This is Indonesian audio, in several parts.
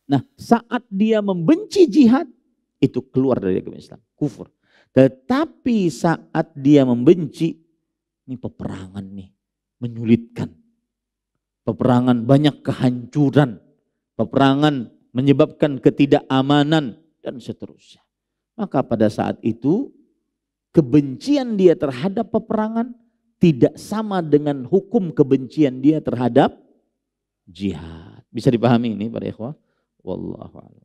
Nah, saat dia membenci jihad, itu keluar dari agama Islam, kufur. Tetapi saat dia membenci, ini peperangan nih, menyulitkan. Peperangan banyak kehancuran, peperangan menyebabkan ketidakamanan dan seterusnya. Maka pada saat itu kebencian dia terhadap peperangan tidak sama dengan hukum kebencian dia terhadap jihad. Bisa dipahami ini para ikhwah? Wallahu a'lam.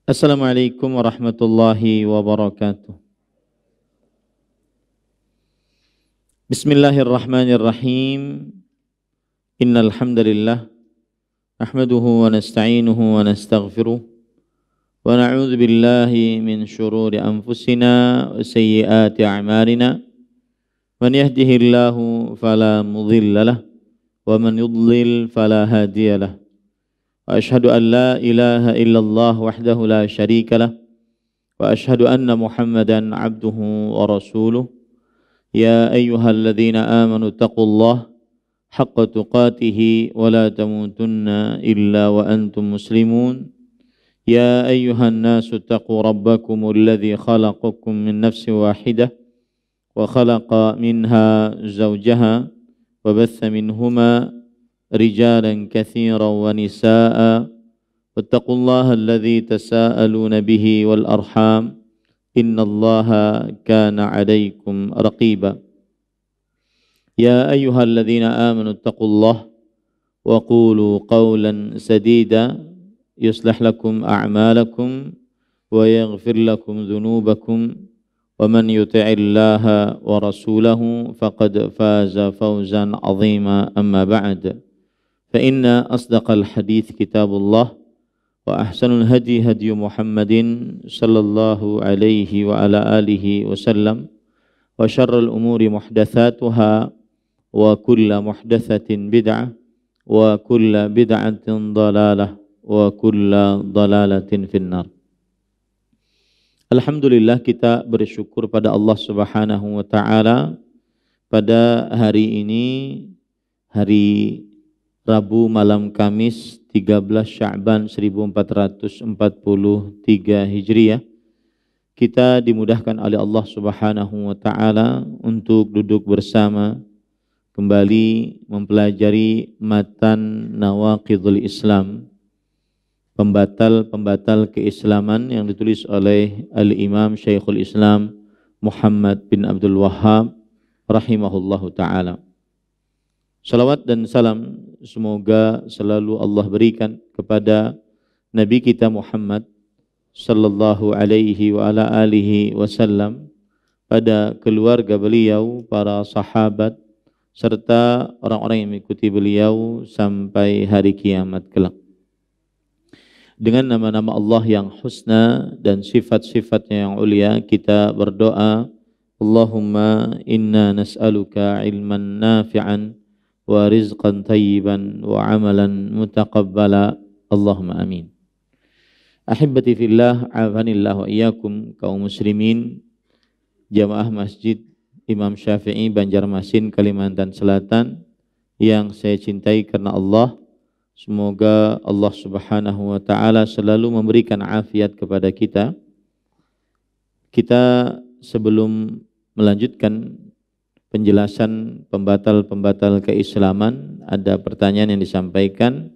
Assalamualaikum warahmatullahi wabarakatuh. Bismillahirrahmanirrahim. Innal hamdalillah nahmaduhu wa nasta'inuhu wa nastaghfiruh wa na'udzu billahi min shururi anfusina wa sayyiati a'malina. Man yahdihillahu fala mudilla lahu wa man yudlil fala hadiya lahu. وأشهد أن لا إله إلا الله وحده لا شريك له وأشهد أن محمدا عبده ورسوله يا أيها الذين آمنوا اتقوا الله حق تقاته ولا تموتن إلا وأنتم مسلمون يا أيها الناس اتقوا ربكم الذي خلقكم من نفس واحدة وخلق منها زوجها وبث منهما رجالا كثيرا ونساء واتقوا الله الذي تساءلون به والأرحام إن الله كان عليكم رقيبا يا أيها الذين آمنوا اتقوا الله وقولوا قولا سديدا يصلح لكم أعمالكم ويغفر لكم ذنوبكم ومن يطع الله ورسوله فقد فاز فوزا عظيما أما بعد فإن أصدق الحديث كتاب الله وأحسن الهدي هدي محمد صلى الله عليه وعلى آله وسلم وشر الأمور محدثاتها وكل محدثة بدعة وكل بدعة ضلالة وكل ضلالة في النار. Alhamdulillah, kita bersyukur pada Allah Subhanahu wa taala pada hari ini, hari Rabu malam Kamis 13 Sya'ban 1443 Hijriah, kita dimudahkan oleh Allah Subhanahu wa taala untuk duduk bersama kembali mempelajari matan Nawaqidul Islam, pembatal-pembatal keislaman yang ditulis oleh Al-Imam Syekhul Islam Muhammad bin Abdul Wahhab rahimahullahu taala. Salawat dan salam semoga selalu Allah berikan kepada Nabi kita Muhammad sallallahu alaihi wa ala alihi wasallam, pada keluarga beliau, para sahabat, serta orang-orang yang mengikuti beliau sampai hari kiamat kelak. Dengan nama-nama Allah yang husna dan sifat-sifatnya yang ulia, kita berdoa, Allahumma inna nas'aluka ilman nafi'an wa rizqan tayyiban wa amalan mutaqabbala, Allahumma amin. Ahibati fillah, afanillah wa iyyakum, kaum muslimin jamaah Masjid Imam Syafi'i Banjarmasin, Kalimantan Selatan yang saya cintai karena Allah. Semoga Allah Subhanahu wa taala selalu memberikan afiat kepada kita. Kita sebelum melanjutkan penjelasan pembatal-pembatal keislaman, ada pertanyaan yang disampaikan.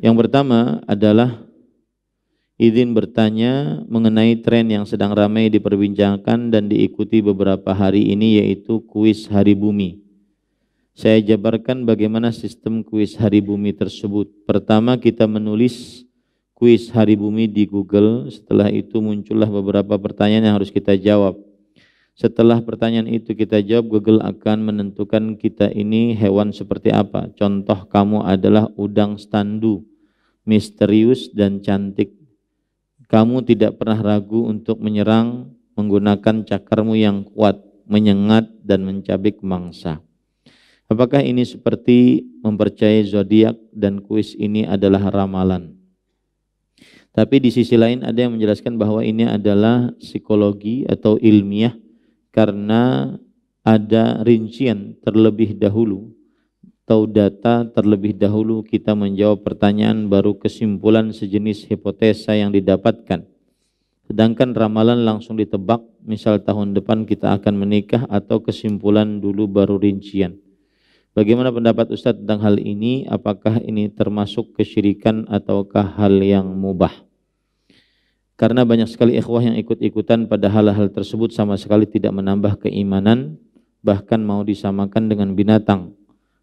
Yang pertama adalah izin bertanya mengenai tren yang sedang ramai diperbincangkan dan diikuti beberapa hari ini, yaitu kuis hari bumi. Saya jabarkan bagaimana sistem kuis hari bumi tersebut. Pertama, kita menulis kuis hari bumi di Google. Setelah itu muncullah beberapa pertanyaan yang harus kita jawab. Setelah pertanyaan itu kita jawab, Google akan menentukan kita ini hewan seperti apa. Contoh, kamu adalah udang standu, misterius dan cantik. Kamu tidak pernah ragu untuk menyerang menggunakan cakarmu yang kuat, menyengat dan mencabik mangsa. Apakah ini seperti mempercayai zodiak dan kuis ini adalah ramalan? Tapi di sisi lain ada yang menjelaskan bahwa ini adalah psikologi atau ilmiah karena ada rincian terlebih dahulu atau data terlebih dahulu kita menjawab pertanyaan baru kesimpulan sejenis hipotesa yang didapatkan. Sedangkan ramalan langsung ditebak, misal tahun depan kita akan menikah, atau kesimpulan dulu baru rincian. Bagaimana pendapat Ustadz tentang hal ini? Apakah ini termasuk kesyirikan ataukah hal yang mubah? Karena banyak sekali ikhwah yang ikut-ikutan pada hal-hal tersebut sama sekali tidak menambah keimanan, bahkan mau disamakan dengan binatang.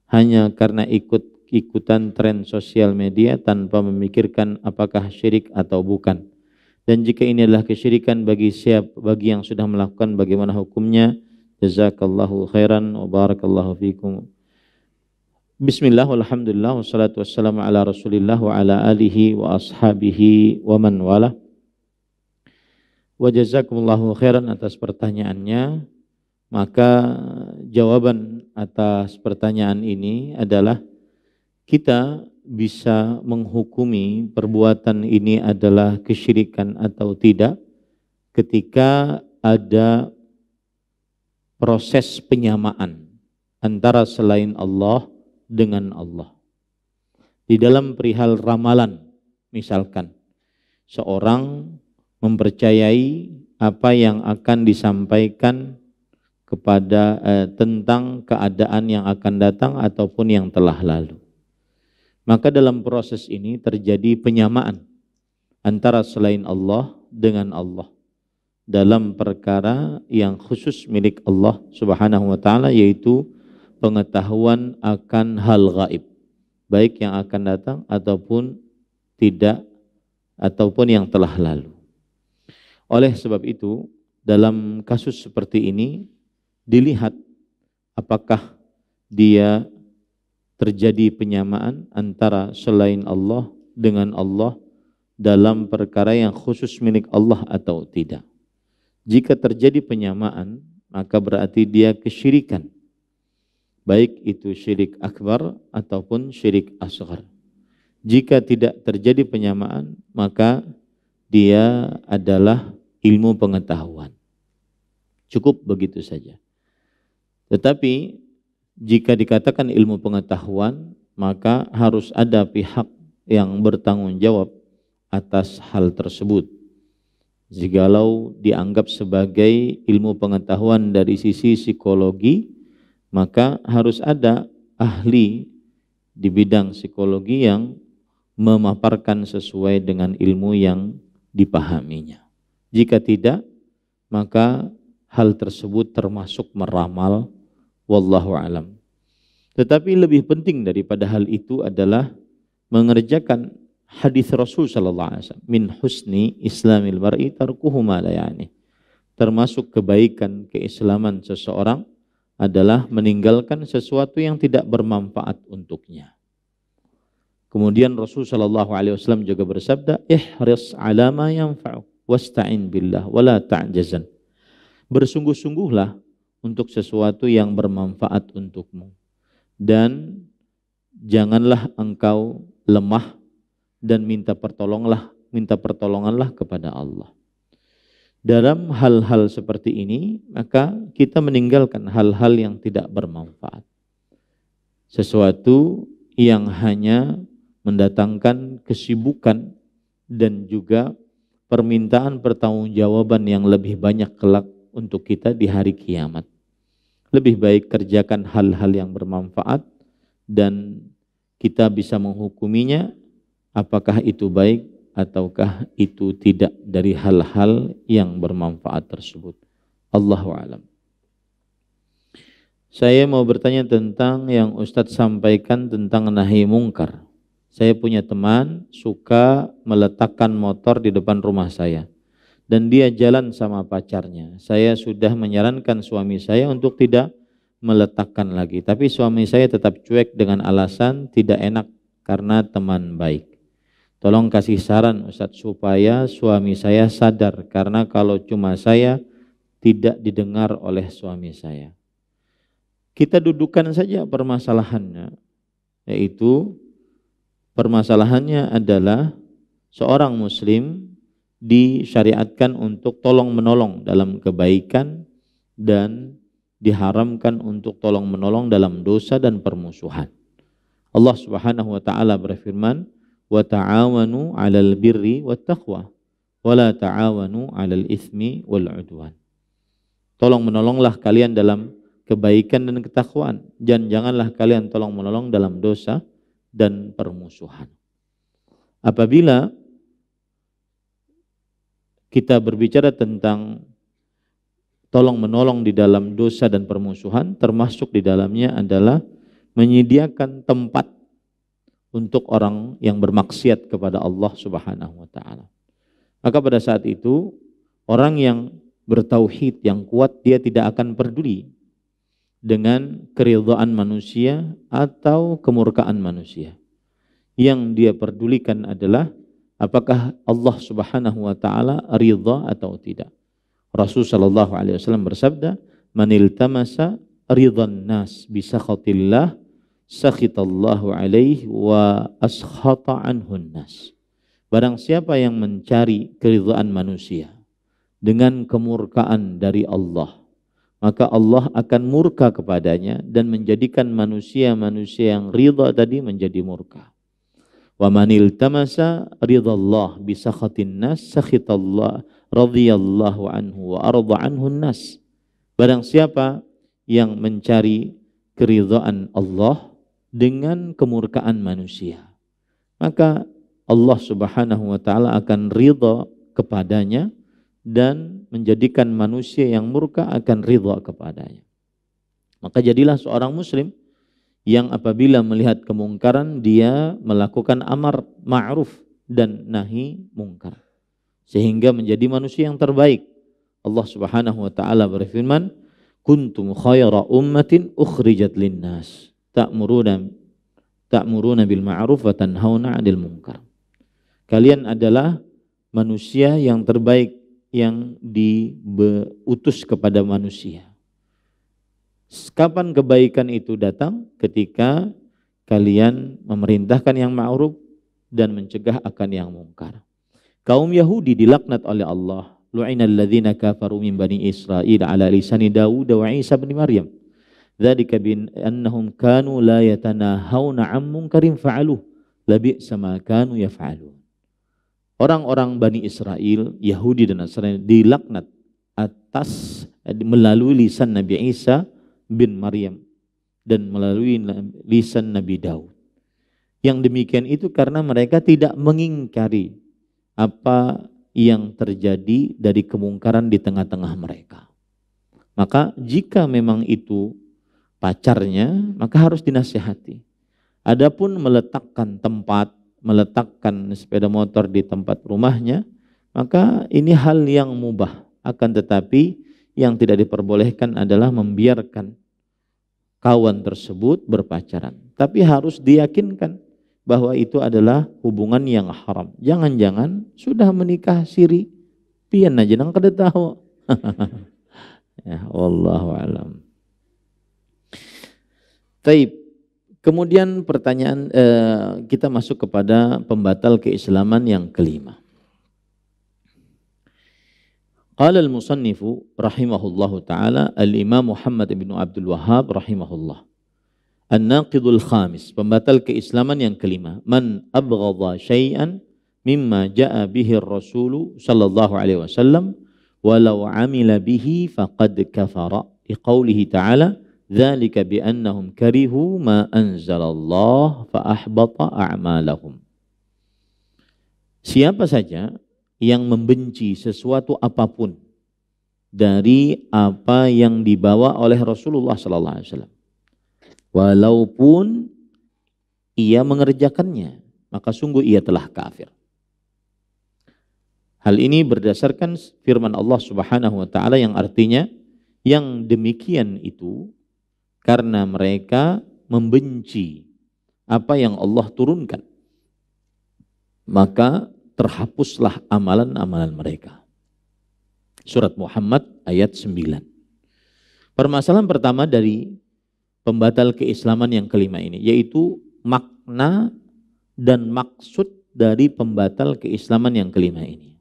Hanya karena ikut-ikutan tren sosial media tanpa memikirkan apakah syirik atau bukan. Dan jika ini adalah kesyirikan bagi yang sudah melakukan, bagaimana hukumnya? Jazakallahu khairan wa barakallahu fikum. Bismillah walhamdulillah wassalatu wassalamu ala rasulillah wa ala alihi wa ashabihi wa man wala. Wa jazakumullahu khairan atas pertanyaannya. Maka jawaban atas pertanyaan ini adalah kita bisa menghukumi perbuatan ini adalah kesyirikan atau tidak ketika ada proses penyamaan antara selain Allah dengan Allah. Di dalam perihal ramalan, misalkan seorang mempercayai apa yang akan disampaikan kepada tentang keadaan yang akan datang ataupun yang telah lalu. Maka dalam proses ini terjadi penyamaan antara selain Allah dengan Allah dalam perkara yang khusus milik Allah Subhanahu wa taala, yaitu pengetahuan akan hal gaib, baik yang akan datang ataupun tidak, ataupun yang telah lalu. Oleh sebab itu, dalam kasus seperti ini dilihat apakah dia terjadi penyamaan antara selain Allah dengan Allah dalam perkara yang khusus milik Allah atau tidak. Jika terjadi penyamaan, maka berarti dia kesyirikan, baik itu syirik akbar ataupun syirik asghar. Jika tidak terjadi penyamaan, maka dia adalah ilmu pengetahuan. Cukup begitu saja. Tetapi jika dikatakan ilmu pengetahuan, maka harus ada pihak yang bertanggung jawab atas hal tersebut. Jikalau dianggap sebagai ilmu pengetahuan dari sisi psikologi, maka harus ada ahli di bidang psikologi yang memaparkan sesuai dengan ilmu yang dipahaminya. Jika tidak, maka hal tersebut termasuk meramal, wallahu alam. Tetapi lebih penting daripada hal itu adalah mengerjakan hadis Rasul sallallahu alaihi wasallam, min husni islamil mar'i tarkuhu ma la ya'ni. Termasuk kebaikan keislaman seseorang adalah meninggalkan sesuatu yang tidak bermanfaat untuknya. Kemudian Rasul sallallahu alaihi wasallam juga bersabda, ihris ala ma yanfa'u wasta'in billah wala ta'jazan. Bersungguh-sungguhlah untuk sesuatu yang bermanfaat untukmu, dan janganlah engkau lemah dan minta pertolonganlah kepada Allah. Dalam hal-hal seperti ini, maka kita meninggalkan hal-hal yang tidak bermanfaat, sesuatu yang hanya mendatangkan kesibukan dan juga permintaan pertanggungjawaban yang lebih banyak kelak untuk kita di hari kiamat. Lebih baik kerjakan hal-hal yang bermanfaat dan kita bisa menghukuminya apakah itu baik ataukah itu tidak dari hal-hal yang bermanfaat tersebut. Allahu a'lam. Saya mau bertanya tentang yang Ustadz sampaikan tentang nahi mungkar. Saya punya teman suka meletakkan motor di depan rumah saya dan dia jalan sama pacarnya. Saya sudah menyarankan suami saya untuk tidak meletakkan lagi, tapi suami saya tetap cuek dengan alasan tidak enak karena teman baik. Tolong kasih saran Ustadz supaya suami saya sadar, karena kalau cuma saya tidak didengar oleh suami saya. Kita dudukkan saja permasalahannya, yaitu permasalahannya adalah seorang muslim disyariatkan untuk tolong menolong dalam kebaikan dan diharamkan untuk tolong menolong dalam dosa dan permusuhan. Allah Subhanahu wa taala berfirman, "Wa ta'awanu 'alal birri wat taqwa wa la ta'awanu 'alal itsmi wal 'udwan." Tolong menolonglah kalian dalam kebaikan dan ketakwaan, dan janganlah kalian tolong menolong dalam dosa dan permusuhan. Apabila kita berbicara tentang tolong menolong di dalam dosa dan permusuhan, termasuk di dalamnya adalah menyediakan tempat untuk orang yang bermaksiat kepada Allah Subhanahu wa taala. Maka pada saat itu orang yang bertauhid yang kuat, dia tidak akan peduli dengan keridhaan manusia atau kemurkaan manusia. Yang dia pedulikan adalah apakah Allah Subhanahu wa taala ridha atau tidak. Rasul sallallahu alaihi wasallam bersabda, "Manil tamasa ridhan nas bi sakhatillah, sakhitallahu alaihi wa askhata anhun nas." Barang siapa yang mencari keridhaan manusia dengan kemurkaan dari Allah, maka Allah akan murka kepadanya dan menjadikan manusia-manusia yang ridha tadi menjadi murka. Wa manil tamasa ridallah bi sakhatin nas, sakhitallah radhiyallahu anhu wa arda anhun nas. Barang siapa yang mencari keridhaan Allah dengan kemurkaan manusia, maka Allah Subhanahu wa taala akan ridha kepadanya dan menjadikan manusia yang murka akan ridha kepadanya. Maka jadilah seorang muslim yang apabila melihat kemungkaran dia melakukan amar ma'ruf dan nahi mungkar, sehingga menjadi manusia yang terbaik. Allah Subhanahu wa taala berfirman, "Kuntum khaira ummatin ukhrijat linnas, ta'muruna bil ma'ruf wa tanhauna 'anil munkar." Kalian adalah manusia yang terbaik yang diutus kepada manusia. Kapan kebaikan itu datang? Ketika kalian memerintahkan yang ma'ruf dan mencegah akan yang mungkar. Kaum Yahudi dilaknat oleh Allah. Lu'inal ladzina kafaru min bani Israil ala lisani Dawud wa Isa bin Maryam. Dzalika bi annahum kanu la yatanahawna 'an munkarin fa'aluh, labi'sa ma kanu yaf'alun. Orang-orang Bani Israel, Yahudi dan Nasrani dilaknat atas melalui lisan Nabi Isa bin Maryam dan melalui lisan Nabi Daud. Yang demikian itu karena mereka tidak mengingkari apa yang terjadi dari kemungkaran di tengah-tengah mereka. Maka jika memang itu pacarnya, maka harus dinasihati. Adapun meletakkan sepeda motor di tempat rumahnya, maka ini hal yang mubah. Akan tetapi yang tidak diperbolehkan adalah membiarkan kawan tersebut berpacaran. Tapi harus diyakinkan bahwa itu adalah hubungan yang haram. Jangan-jangan sudah menikah siri, pian aja nang kada tahu. Ya, wallahu alam. Taib. Kemudian pertanyaan kita masuk kepada pembatal keislaman yang kelima. Qala al-musannifu rahimahullahu ta'ala al-imam Muhammad bin Abdul Wahhab rahimahullah. An-naqidul khamis, pembatal keislaman yang kelima. Man abghadha syai'an mimma ja'a bihi ar-rasulu sallallahu alaihi wasallam walau amila bihi faqad kafara. Liqaulihi ta'ala, dzalika bi annahum karihu ma anzalallah fa ahbata a'malahum. Siapa saja yang membenci sesuatu apapun dari apa yang dibawa oleh Rasulullah sallallahu alaihi wasallam, walaupun ia mengerjakannya, maka sungguh ia telah kafir. Hal ini berdasarkan firman Allah Subhanahu wa taala yang artinya yang demikian itu karena mereka membenci apa yang Allah turunkan, maka terhapuslah amalan-amalan mereka. Surat Muhammad ayat 9. Permasalahan pertama dari pembatal keislaman yang kelima ini, yaitu makna dan maksud dari pembatal keislaman yang kelima ini.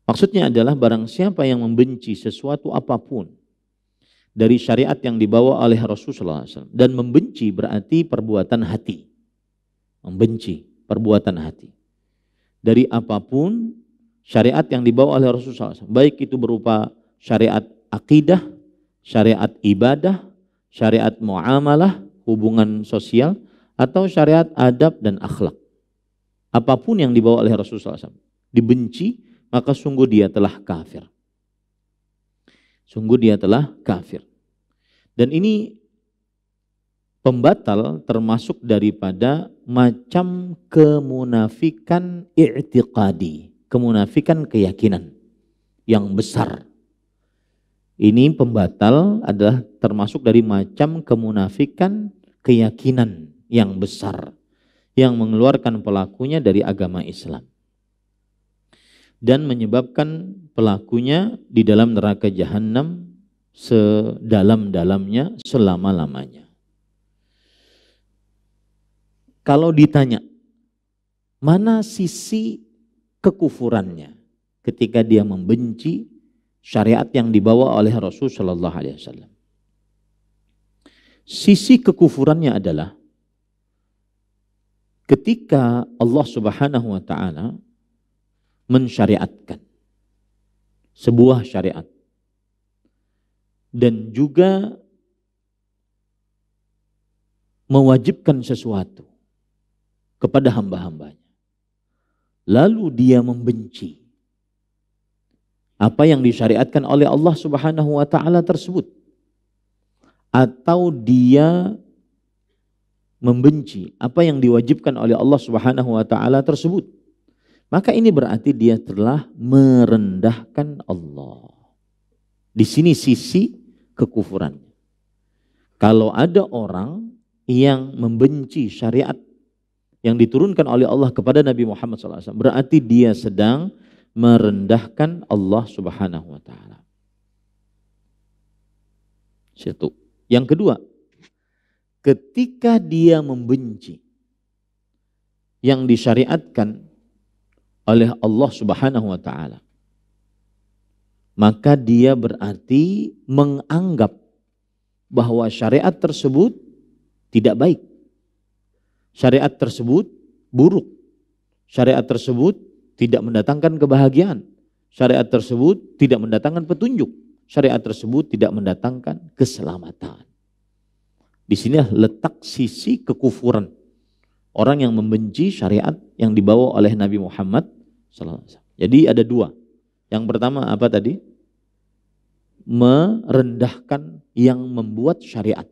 Maksudnya adalah barang siapa yang membenci sesuatu apapun dari syariat yang dibawa oleh Rasulullah SAW. Dan membenci berarti perbuatan hati. Membenci perbuatan hati. Dari apapun syariat yang dibawa oleh Rasulullah SAW. Baik itu berupa syariat akidah, syariat ibadah, syariat muamalah, hubungan sosial, atau syariat adab dan akhlak. Apapun yang dibawa oleh Rasulullah SAW dibenci, maka sungguh dia telah kafir. Sungguh dia telah kafir. Dan ini pembatal termasuk daripada macam kemunafikan i'tiqadi, kemunafikan keyakinan yang besar. Ini pembatal adalah termasuk dari macam kemunafikan keyakinan yang besar yang mengeluarkan pelakunya dari agama Islam dan menyebabkan pelakunya di dalam neraka jahanam sedalam-dalamnya selama-lamanya. Kalau ditanya mana sisi kekufurannya ketika dia membenci syariat yang dibawa oleh Rasul Shallallahu Alaihi Wasallam, sisi kekufurannya adalah ketika Allah Subhanahu wa Ta'ala mensyariatkan sebuah syariat dan juga mewajibkan sesuatu kepada hamba-hambanya, lalu dia membenci apa yang disyariatkan oleh Allah Subhanahu wa Ta'ala tersebut, atau dia membenci apa yang diwajibkan oleh Allah Subhanahu wa Ta'ala tersebut, maka ini berarti dia telah merendahkan Allah. Di sini sisi kekufurannya. Kalau ada orang yang membenci syariat yang diturunkan oleh Allah kepada Nabi Muhammad SAW, berarti dia sedang merendahkan Allah Subhanahu wa Ta'ala. Satu. Yang kedua, ketika dia membenci yang disyariatkan oleh Allah Subhanahu wa Ta'ala, maka dia berarti menganggap bahwa syariat tersebut tidak baik. Syariat tersebut buruk. Syariat tersebut tidak mendatangkan kebahagiaan. Syariat tersebut tidak mendatangkan petunjuk. Syariat tersebut tidak mendatangkan keselamatan. Di sini letak sisi kekufuran orang yang membenci syariat yang dibawa oleh Nabi Muhammad SAW. Jadi ada dua. Yang pertama apa tadi? Merendahkan yang membuat syariat,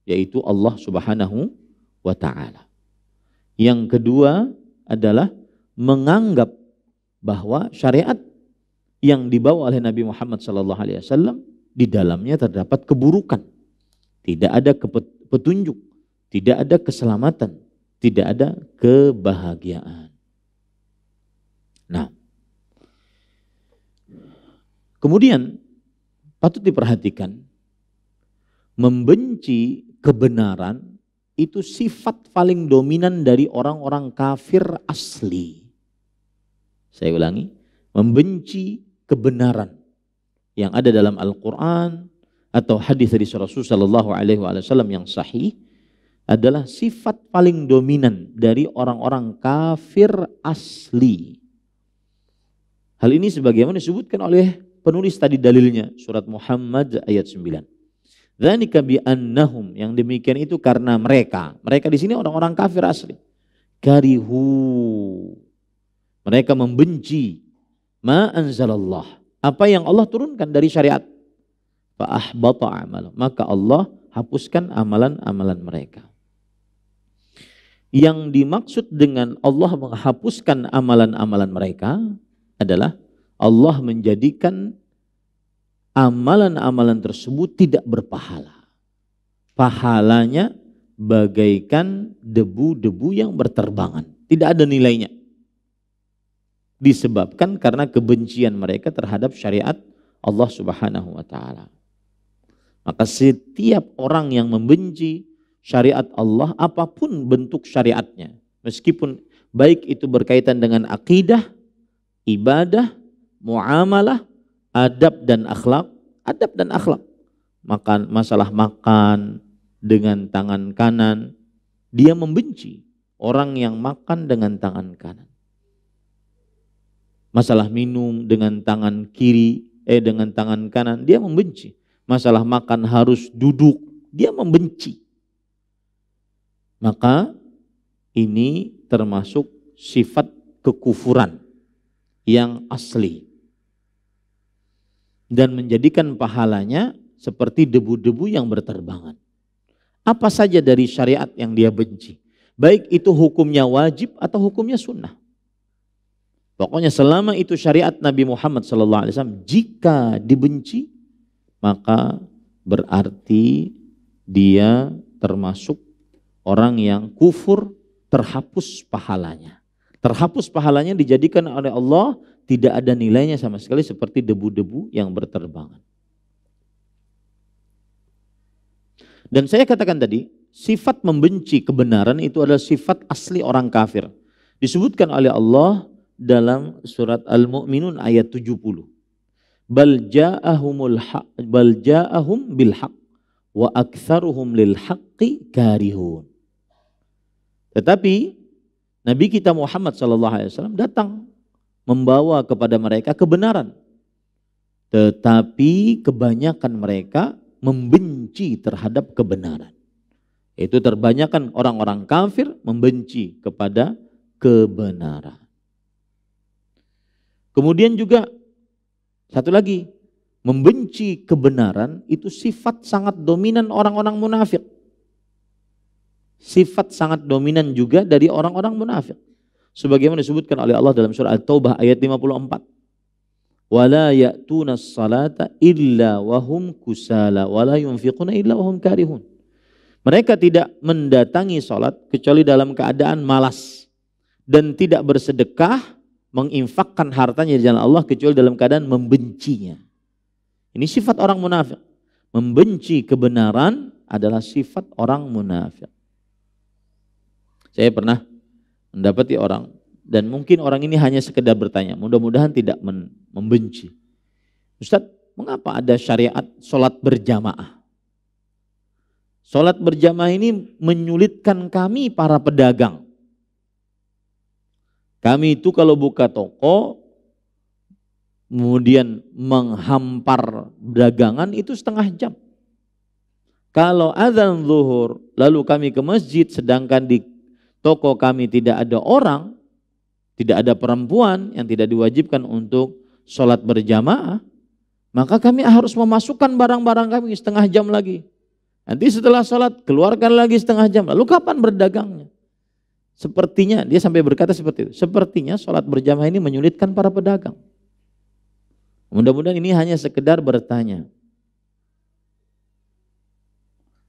yaitu Allah Subhanahu wa Ta'ala. Yang kedua adalah menganggap bahwa syariat yang dibawa oleh Nabi Muhammad SAW di dalamnya terdapat keburukan. Tidak ada petunjuk, tidak ada keselamatan, tidak ada kebahagiaan. Nah, kemudian patut diperhatikan, membenci kebenaran itu sifat paling dominan dari orang-orang kafir asli. Saya ulangi, membenci kebenaran yang ada dalam Al-Quran atau hadis dari Rasul Sallallahu Alaihi Wasallam yang sahih adalah sifat paling dominan dari orang-orang kafir asli. Hal ini sebagaimana disebutkan oleh penulis tadi dalilnya, surat Muhammad ayat 9. Dzalika bi annahum, yang demikian itu karena mereka di sini orang-orang kafir asli. Karihu, mereka membenci ma anzalallah, apa yang Allah turunkan dari syariat. Fa ahbata amal, maka Allah hapuskan amalan-amalan mereka. Yang dimaksud dengan Allah menghapuskan amalan-amalan mereka adalah Allah menjadikan amalan-amalan tersebut tidak berpahala. Pahalanya bagaikan debu-debu yang berterbangan, tidak ada nilainya. Disebabkan karena kebencian mereka terhadap syariat Allah Subhanahu wa Ta'ala. Maka setiap orang yang membenci syariat Allah, apapun bentuk syariatnya, meskipun baik itu berkaitan dengan akidah, ibadah, muamalah, adab dan akhlak. Adab dan akhlak, masalah makan dengan tangan kanan, dia membenci orang yang makan dengan tangan kanan. Masalah minum dengan tangan kiri, dengan tangan kanan, dia membenci. Masalah makan harus duduk, dia membenci. Maka ini termasuk sifat kekufuran yang asli. Dan menjadikan pahalanya seperti debu-debu yang berterbangan. Apa saja dari syariat yang dia benci, baik itu hukumnya wajib atau hukumnya sunnah. Pokoknya selama itu syariat Nabi Muhammad SAW, jika dibenci, maka berarti dia termasuk orang yang kufur, terhapus pahalanya. Terhapus pahalanya dijadikan oleh Allah tidak ada nilainya sama sekali seperti debu-debu yang berterbangan. Dan saya katakan tadi, sifat membenci kebenaran itu adalah sifat asli orang kafir. Disebutkan oleh Allah dalam surat Al-Mu'minun ayat 70. Bal ja'ahum bil haq wa aktsaruhum lil haqqi karihun. Tetapi Nabi kita Muhammad SAW datang membawa kepada mereka kebenaran. Tetapi kebanyakan mereka membenci terhadap kebenaran. Itu terbanyakan orang-orang kafir membenci kepada kebenaran. Kemudian juga satu lagi, membenci kebenaran itu sifat sangat dominan orang-orang munafik. Sifat sangat dominan juga dari orang-orang munafik. Sebagaimana disebutkan oleh Allah dalam surah At-Taubah ayat 54. Wala ya'tuna as-salata illa wahum kusala wala yunfiquna illa wahum karihun. Mereka tidak mendatangi salat kecuali dalam keadaan malas dan tidak bersedekah, menginfakkan hartanya di jalan Allah kecuali dalam keadaan membencinya. Ini sifat orang munafik. Membenci kebenaran adalah sifat orang munafik. Saya pernah mendapati orang, dan mungkin orang ini hanya sekedar bertanya, mudah-mudahan tidak membenci. Ustadz, mengapa ada syariat sholat berjamaah? Sholat berjamaah ini menyulitkan kami para pedagang. Kami itu kalau buka toko, kemudian menghampar dagangan itu setengah jam. Kalau azan zuhur, lalu kami ke masjid, sedangkan di toko kami tidak ada orang, tidak ada perempuan yang tidak diwajibkan untuk sholat berjamaah, maka kami harus memasukkan barang-barang kami setengah jam lagi. Nanti setelah sholat keluarkan lagi setengah jam, lalu kapan berdagangnya? Sepertinya, dia sampai berkata seperti itu, sepertinya sholat berjamaah ini menyulitkan para pedagang. Mudah-mudahan ini hanya sekedar bertanya.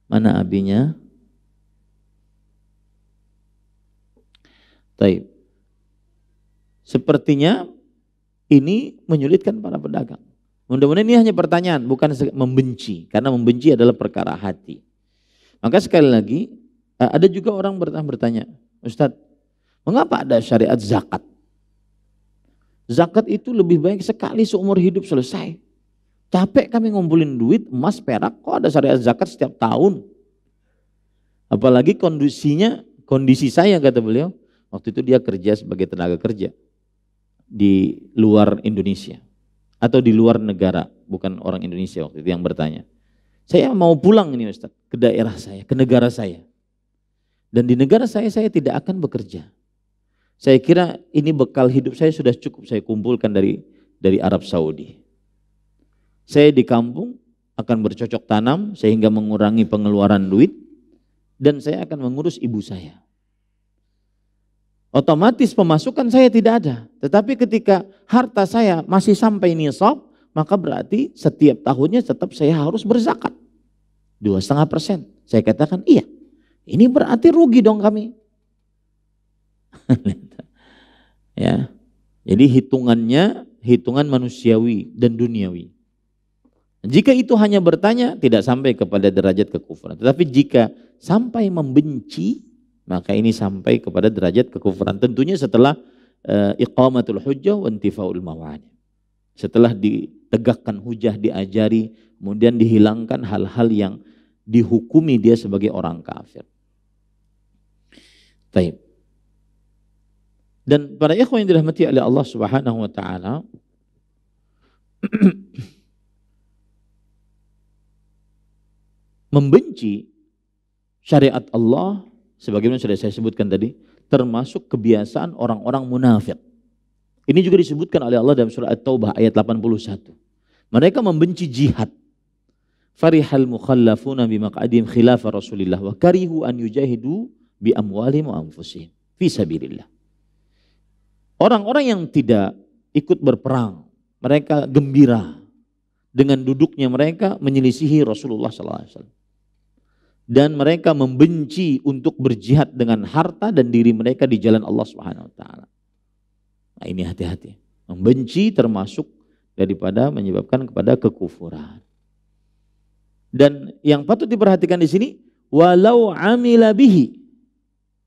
Mana abinya? Taib. Sepertinya ini menyulitkan para pedagang. Mudah-mudahan ini hanya pertanyaan, bukan membenci. Karena membenci adalah perkara hati. Maka sekali lagi, ada juga orang bertanya, Ustadz, mengapa ada syariat zakat? Zakat itu lebih baik sekali seumur hidup selesai. Capek kami ngumpulin duit, emas, perak, kok ada syariat zakat setiap tahun? Apalagi kondisi saya, kata beliau, waktu itu dia kerja sebagai tenaga kerja di luar Indonesia atau di luar negara, bukan orang Indonesia waktu itu yang bertanya. Saya mau pulang ini Ustaz, ke daerah saya, ke negara saya. Dan di negara saya tidak akan bekerja. Saya kira ini bekal hidup saya sudah cukup saya kumpulkan dari Arab Saudi. Saya di kampung akan bercocok tanam sehingga mengurangi pengeluaran duit dan saya akan mengurus ibu saya. Otomatis pemasukan saya tidak ada. Tetapi ketika harta saya masih sampai nisab, maka berarti setiap tahunnya tetap saya harus berzakat. 2,5%. Saya katakan iya. Ini berarti rugi dong kami. Ya. Jadi hitungannya hitungan manusiawi dan duniawi. Jika itu hanya bertanya tidak sampai kepada derajat kekufuran. Tetapi jika sampai membenci, maka ini sampai kepada derajat kekufuran. Tentunya setelah iqamatul hujjah wa intifaul mawani. Setelah ditegakkan hujah, diajari, kemudian dihilangkan hal-hal yang dihukumi dia sebagai orang kafir. Baik. Dan para ikhwan yang dirahmati oleh Allah Subhanahu wa taala, membenci syariat Allah sebagaimana sudah saya sebutkan tadi, termasuk kebiasaan orang-orang munafik. Ini juga disebutkan oleh Allah dalam surah At-Taubah ayat 81. Mereka membenci jihad. Farihal mukhallafuna bimaq'adihim khilafa Rasulillah wa karihu an yujahidu bi amwalihim wa anfusihim fi sabilillah. Orang-orang yang tidak ikut berperang, mereka gembira dengan duduknya mereka menyelisihi Rasulullah SAW. Dan mereka membenci untuk berjihad dengan harta dan diri mereka di jalan Allah Subhanahu wa taala. Nah, ini hati-hati. Membenci termasuk daripada menyebabkan kepada kekufuran. Dan yang patut diperhatikan di sini, walau amila bihi.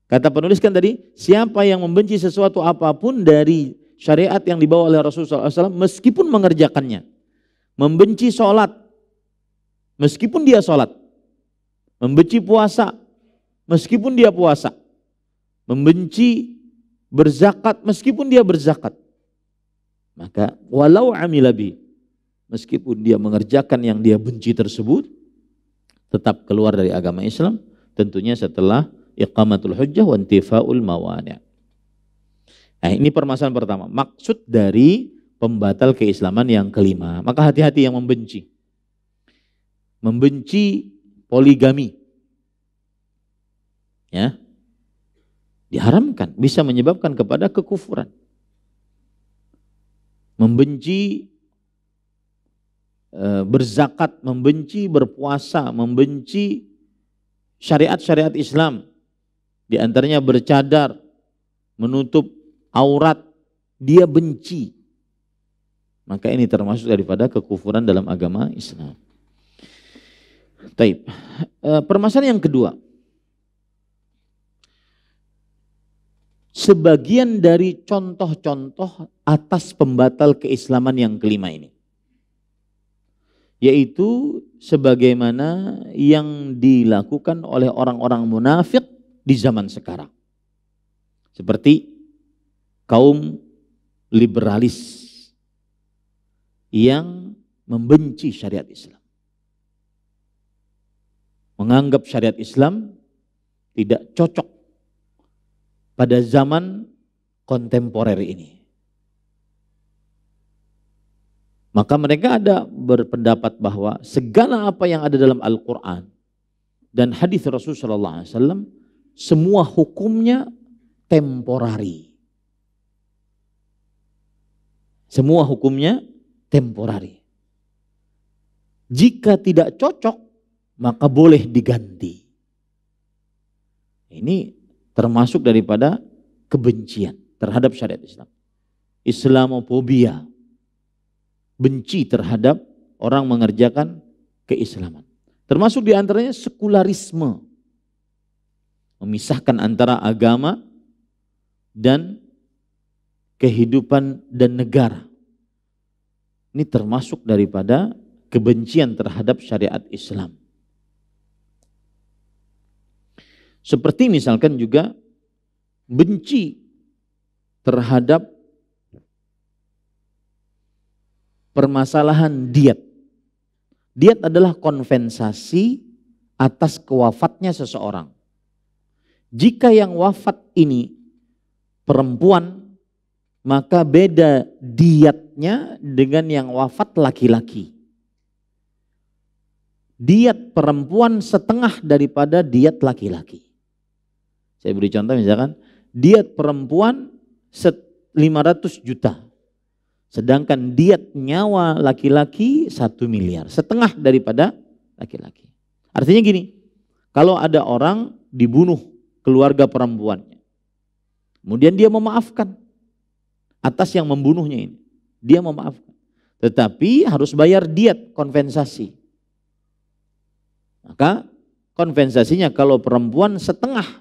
Kata penulis kan tadi, siapa yang membenci sesuatu apapun dari syariat yang dibawa oleh Rasulullah SAW meskipun mengerjakannya. Membenci sholat, meskipun dia sholat. Membenci puasa, meskipun dia puasa. Membenci berzakat, meskipun dia berzakat. Maka walau amilabi, meskipun dia mengerjakan yang dia benci tersebut, tetap keluar dari agama Islam, tentunya setelah iqamatul hujjah wa intifaul mawani'. Nah, ini permasalahan pertama, maksud dari pembatal keislaman yang kelima. Maka hati-hati yang membenci. Membenci poligami. Ya. Diharamkan, bisa menyebabkan kepada kekufuran. Membenci berzakat, membenci berpuasa, membenci syariat-syariat Islam. Di antaranya bercadar, menutup aurat, dia benci. Maka ini termasuk daripada kekufuran dalam agama Islam. Taib. Permasalahan yang kedua. Sebagian dari contoh-contoh atas pembatal keislaman yang kelima ini. Yaitu sebagaimana yang dilakukan oleh orang-orang munafik di zaman sekarang. Seperti kaum liberalis yang membenci syariat Islam. Menganggap syariat Islam tidak cocok pada zaman kontemporer ini. Maka mereka ada berpendapat bahwa segala apa yang ada dalam Al-Quran dan hadis Rasulullah SAW, semua hukumnya temporari. Semua hukumnya temporari. Jika tidak cocok, maka boleh diganti. Ini termasuk daripada kebencian terhadap syariat Islam. Islamofobia, benci terhadap orang mengerjakan keislaman. Termasuk diantaranya sekularisme, memisahkan antara agama dan kehidupan dan negara. Ini termasuk daripada kebencian terhadap syariat Islam. Seperti misalkan juga benci terhadap permasalahan diat. Diat adalah kompensasi atas kewafatnya seseorang. Jika yang wafat ini perempuan, maka beda diatnya dengan yang wafat laki-laki. Diat perempuan setengah daripada diat laki-laki. Saya beri contoh misalkan, diat perempuan 500 juta. Sedangkan diat nyawa laki-laki 1 miliar. Setengah daripada laki-laki. Artinya gini, kalau ada orang dibunuh keluarga perempuannya, kemudian dia memaafkan atas yang membunuhnya ini. Dia memaafkan. Tetapi harus bayar diat kompensasi. Maka kompensasinya kalau perempuan setengah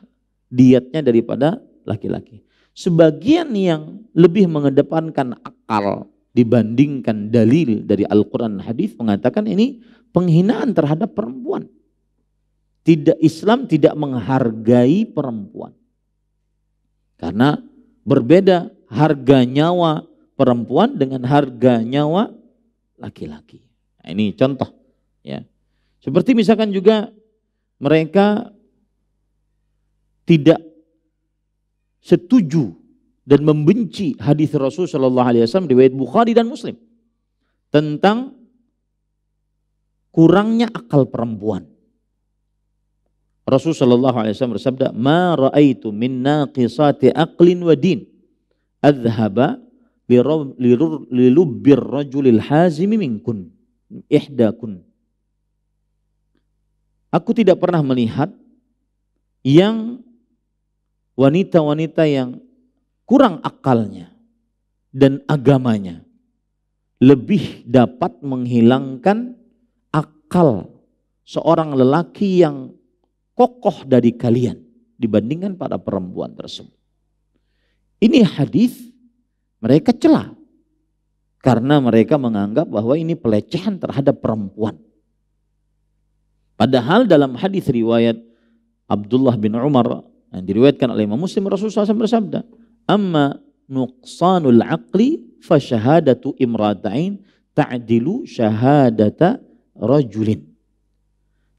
diatnya daripada laki-laki. Sebagian yang lebih mengedepankan akal dibandingkan dalil dari Al-Quran dan hadis mengatakan ini penghinaan terhadap perempuan. Islam tidak menghargai perempuan. Karena berbeda harga nyawa perempuan dengan harga nyawa laki-laki. Nah, ini contoh ya. Seperti misalkan juga mereka tidak setuju dan membenci hadis Rasul sallallahu alaihi wasallam riwayat Bukhari dan Muslim tentang kurangnya akal perempuan. Rasul sallallahu alaihi wasallam bersabda, "Ma ra'aitu min naqisati aqlin wa din adhhaba lilubbir rajulil hazimi minkun ihdakun." Aku tidak pernah melihat yang wanita-wanita yang kurang akalnya dan agamanya lebih dapat menghilangkan akal seorang lelaki yang kokoh dari kalian dibandingkan para perempuan tersebut. Ini hadis mereka cela karena mereka menganggap bahwa ini pelecehan terhadap perempuan. Padahal dalam hadis riwayat Abdullah bin Umar yang diriwayatkan oleh Imam Muslim, Rasulullah SAW bersabda, "Amma nuqsanul aqli fa syahadatu imratain ta'dilu syahadata rajulin."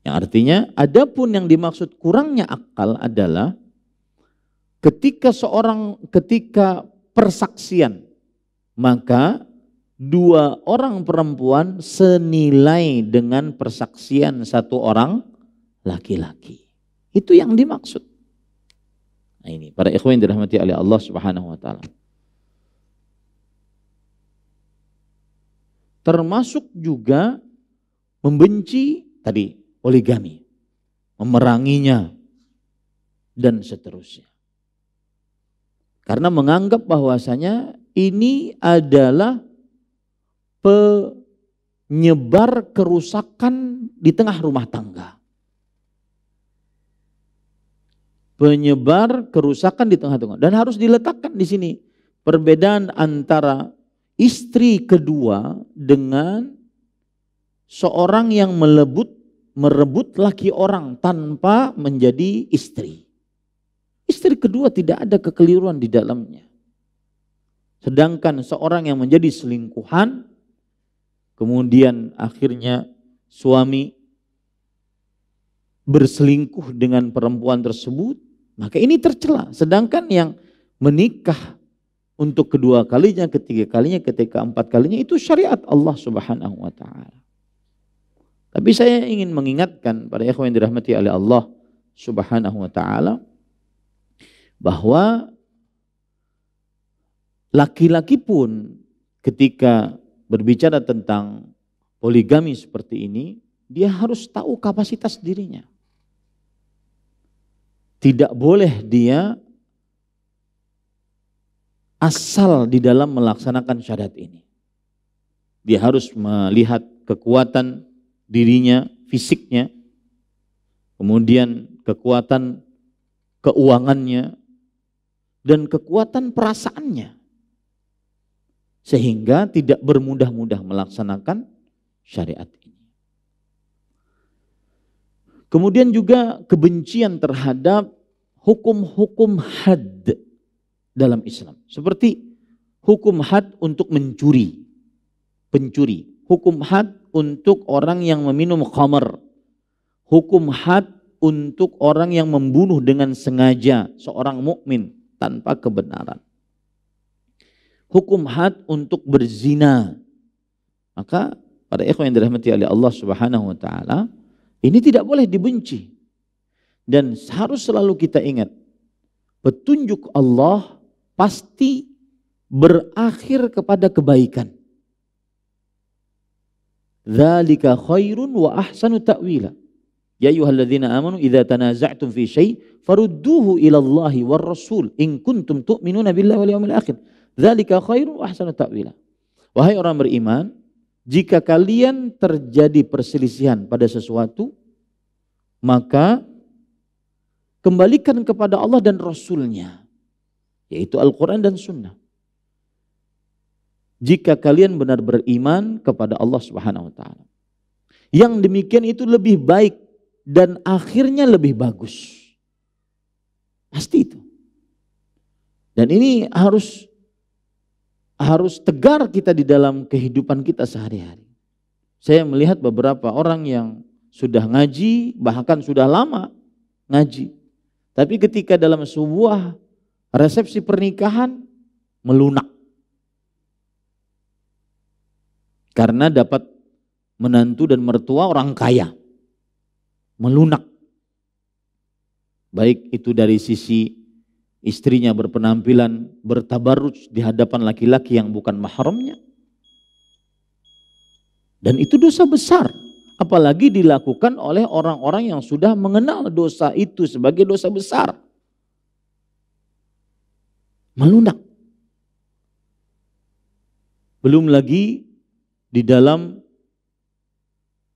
Yang artinya, adapun yang dimaksud kurangnya akal adalah ketika persaksian, maka dua orang perempuan senilai dengan persaksian satu orang laki-laki. Itu yang dimaksud. Nah ini, para ikhwan yang dirahmati oleh Allah Subhanahu wa taala. Termasuk juga membenci tadi poligami, memeranginya, dan seterusnya. Karena menganggap bahwasanya ini adalah penyebar kerusakan di tengah rumah tangga. Penyebar kerusakan di tengah-tengah. Dan harus diletakkan di sini perbedaan antara istri kedua dengan seorang yang merebut laki orang tanpa menjadi istri. Istri kedua tidak ada kekeliruan di dalamnya. Sedangkan seorang yang menjadi selingkuhan, kemudian akhirnya suami berselingkuh dengan perempuan tersebut, maka ini tercela. Sedangkan yang menikah untuk kedua kalinya, ketiga kalinya, ketika keempat kalinya, itu syariat Allah Subhanahu wa ta'ala. Tapi saya ingin mengingatkan pada ikhwan yang dirahmati oleh Allah Subhanahu wa ta'ala bahwa laki-laki pun ketika berbicara tentang poligami seperti ini, dia harus tahu kapasitas dirinya. Tidak boleh dia asal di dalam melaksanakan syariat ini. Dia harus melihat kekuatan dirinya, fisiknya, kemudian kekuatan keuangannya, dan kekuatan perasaannya. Sehingga tidak bermudah-mudah melaksanakan syariat ini. Kemudian juga kebencian terhadap hukum-hukum had dalam Islam. Seperti hukum had untuk mencuri, pencuri. Hukum had untuk orang yang meminum khamar. Hukum had untuk orang yang membunuh dengan sengaja seorang mukmin tanpa kebenaran. Hukum had untuk berzina. Maka para ikhwan yang dirahmati oleh Allah Subhanahu wa taala, ini tidak boleh dibenci. Dan harus selalu kita ingat, petunjuk Allah pasti berakhir kepada kebaikan. Dzalika khairun wa ahsanu ta'wila. Ya ayyuhalladzina amanu idza tanaza'tum fi syai' farudduhu ila Allahi war Rasul in kuntum tu'minuna billahi wal yawmil akhir. Dzalika khairun wa ahsanu ta'wila. Wahai orang beriman, jika kalian terjadi perselisihan pada sesuatu, maka kembalikan kepada Allah dan Rasul-Nya, yaitu Al-Quran dan Sunnah. Jika kalian benar beriman kepada Allah Subhanahu wa Ta'ala, yang demikian itu lebih baik dan akhirnya lebih bagus. Pasti itu. Dan ini harus tegar kita di dalam kehidupan kita sehari-hari. Saya melihat beberapa orang yang sudah ngaji, bahkan sudah lama ngaji, tapi ketika dalam sebuah resepsi pernikahan melunak. Karena dapat menantu dan mertua orang kaya. Melunak. Baik itu dari sisi istrinya berpenampilan bertabarruj di hadapan laki-laki yang bukan mahramnya. Dan itu dosa besar. Apalagi dilakukan oleh orang-orang yang sudah mengenal dosa itu sebagai dosa besar. Melunak. Belum lagi di dalam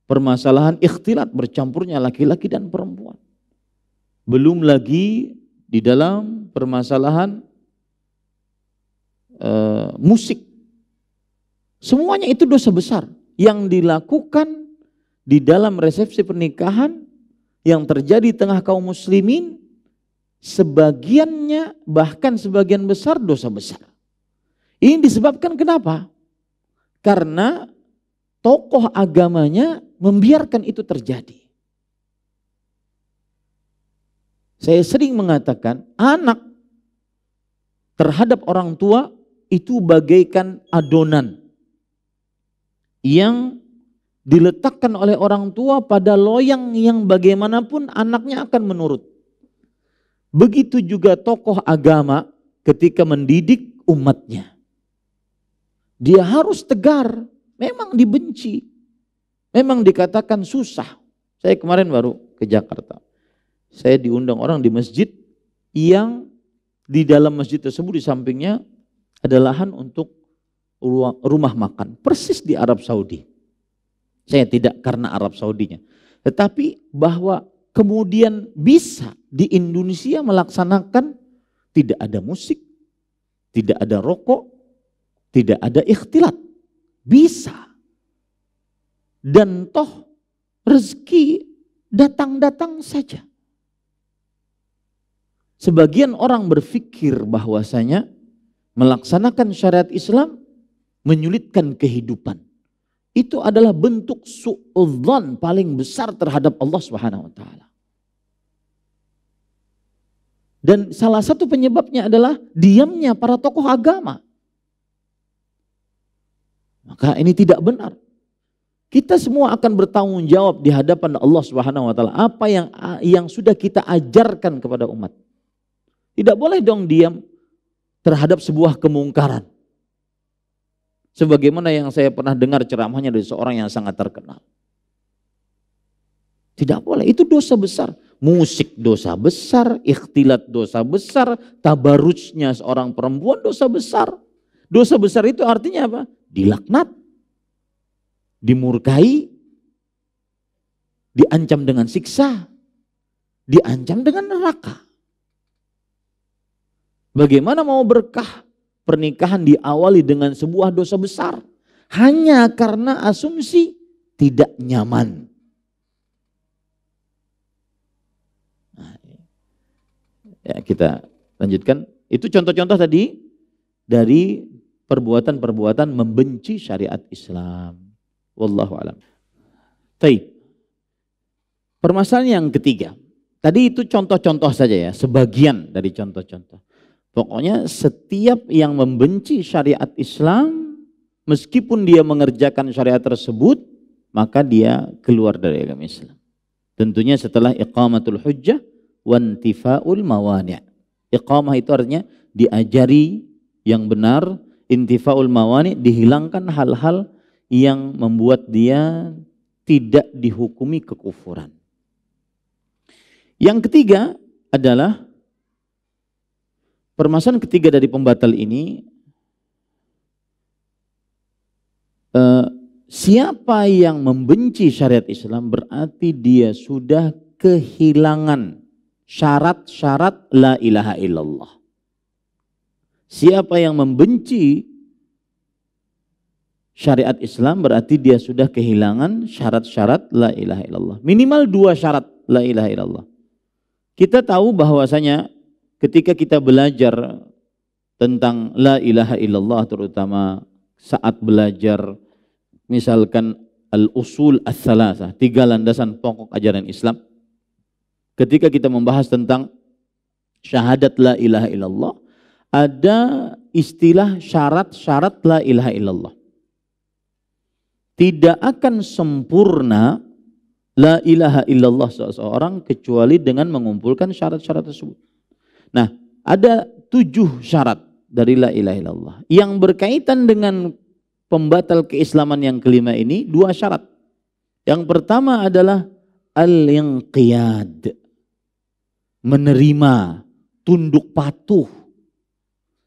permasalahan ikhtilat bercampurnya laki-laki dan perempuan. Belum lagi di dalam permasalahan musik. Semuanya itu dosa besar yang dilakukan di dalam resepsi pernikahan yang terjadi di tengah kaum muslimin. Sebagiannya, bahkan sebagian besar dosa besar. Ini disebabkan kenapa? Karena tokoh agamanya membiarkan itu terjadi. Saya sering mengatakan anak terhadap orang tua itu bagaikan adonan yang diletakkan oleh orang tua pada loyang yang bagaimanapun anaknya akan menurut. Begitu juga tokoh agama ketika mendidik umatnya. Dia harus tegar, memang dibenci, memang dikatakan susah. Saya kemarin baru ke Jakarta. Saya diundang orang di masjid yang di dalam masjid tersebut di sampingnya ada lahan untuk rumah makan. Persis di Arab Saudi. Saya tidak karena Arab Saudinya. Tetapi bahwa kemudian bisa di Indonesia melaksanakan tidak ada musik, tidak ada rokok, tidak ada ikhtilat. Bisa. Dan toh rezeki datang-datang saja. Sebagian orang berpikir bahwasanya melaksanakan syariat Islam menyulitkan kehidupan. Itu adalah bentuk su'udzon paling besar terhadap Allah Subhanahu wa Ta'ala. Dan salah satu penyebabnya adalah diamnya para tokoh agama. Maka ini tidak benar. Kita semua akan bertanggung jawab di hadapan Allah Subhanahu wa Ta'ala apa yang sudah kita ajarkan kepada umat. Tidak boleh dong diam terhadap sebuah kemungkaran. Sebagaimana yang saya pernah dengar ceramahnya dari seorang yang sangat terkenal. Tidak boleh, itu dosa besar. Musik dosa besar, ikhtilat dosa besar, tabarrujnya seorang perempuan dosa besar. Dosa besar itu artinya apa? Dilaknat, dimurkai, diancam dengan siksa, diancam dengan neraka. Bagaimana mau berkah pernikahan diawali dengan sebuah dosa besar hanya karena asumsi tidak nyaman. Nah, ya kita lanjutkan. Itu contoh-contoh tadi dari perbuatan-perbuatan membenci syariat Islam. Wallahu a'lam. Baik. Permasalahan yang ketiga. Tadi itu contoh-contoh saja ya, sebagian dari contoh-contoh. Pokoknya setiap yang membenci syariat Islam, meskipun dia mengerjakan syariat tersebut, maka dia keluar dari agama Islam. Tentunya setelah iqamatul hujjah wa intifa'ul mawani'. Iqamah itu artinya diajari yang benar, intifa'ul mawani', dihilangkan hal-hal yang membuat dia tidak dihukumi kekufuran. Yang ketiga adalah permasalahan ketiga dari pembatal ini, siapa yang membenci syariat Islam berarti dia sudah kehilangan syarat-syarat la ilaha illallah. Siapa yang membenci syariat Islam berarti dia sudah kehilangan syarat-syarat la ilaha illallah. Minimal 2 syarat la ilaha illallah. Kita tahu bahwasanya ketika kita belajar tentang la ilaha illallah, terutama saat belajar misalkan al-usul ats-tsalatsah, 3 landasan pokok ajaran Islam. Ketika kita membahas tentang syahadat la ilaha illallah, ada istilah syarat-syarat la ilaha illallah. Tidak akan sempurna la ilaha illallah seseorang kecuali dengan mengumpulkan syarat-syarat tersebut. Nah, ada 7 syarat dari la ilaha illallah. Yang berkaitan dengan pembatal keislaman yang kelima ini 2 syarat. Yang pertama adalah al-inqiyad. Menerima, tunduk patuh.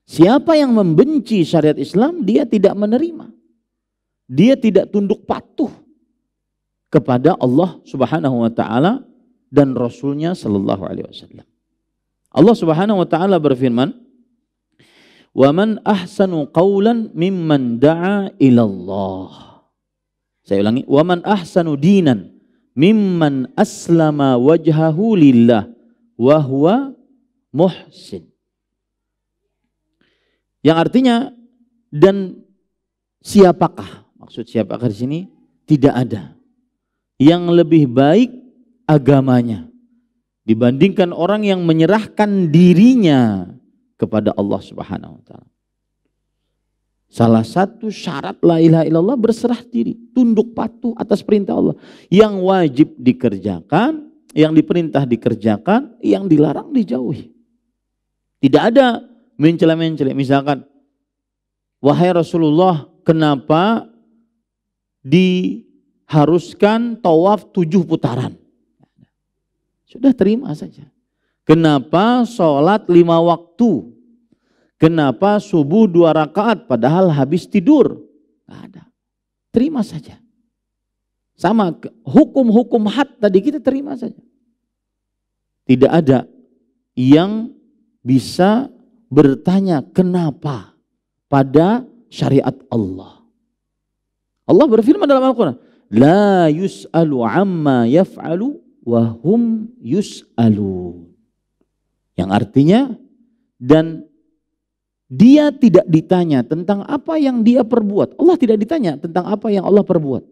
Siapa yang membenci syariat Islam, dia tidak menerima. Dia tidak tunduk patuh kepada Allah Subhanahu wa taala dan Rasulnya sallallahu alaihi wasallam. Allah Subhanahu wa taala berfirman, "Wa man ahsanu qawlan mimman da'a ila Allah." Saya ulangi, "Wa man ahsanu dinan mimman aslama wajhahu lillah wa huwa muhsin." Yang artinya, dan siapakah, maksud siapakah di sini, tidak ada yang lebih baik agamanya dibandingkan orang yang menyerahkan dirinya kepada Allah Subhanahu wa taala. Salah satu syarat la ilaha illallah berserah diri, tunduk patuh atas perintah Allah. Yang wajib dikerjakan, yang diperintah dikerjakan, yang dilarang dijauhi. Tidak ada mencela-mencela. Misalkan, wahai Rasulullah, kenapa diharuskan tawaf 7 putaran? Sudah terima saja. Kenapa sholat 5 waktu? Kenapa subuh 2 rakaat padahal habis tidur? Tidak ada. Terima saja. Sama hukum-hukum had tadi kita terima saja. Tidak ada yang bisa bertanya kenapa pada syariat Allah. Allah berfirman dalam Al-Quran, "La yus'alu amma yaf'alu wa hum yus'alun." Yang artinya, dan dia tidak ditanya tentang apa yang dia perbuat. Allah tidak ditanya tentang apa yang Allah perbuat.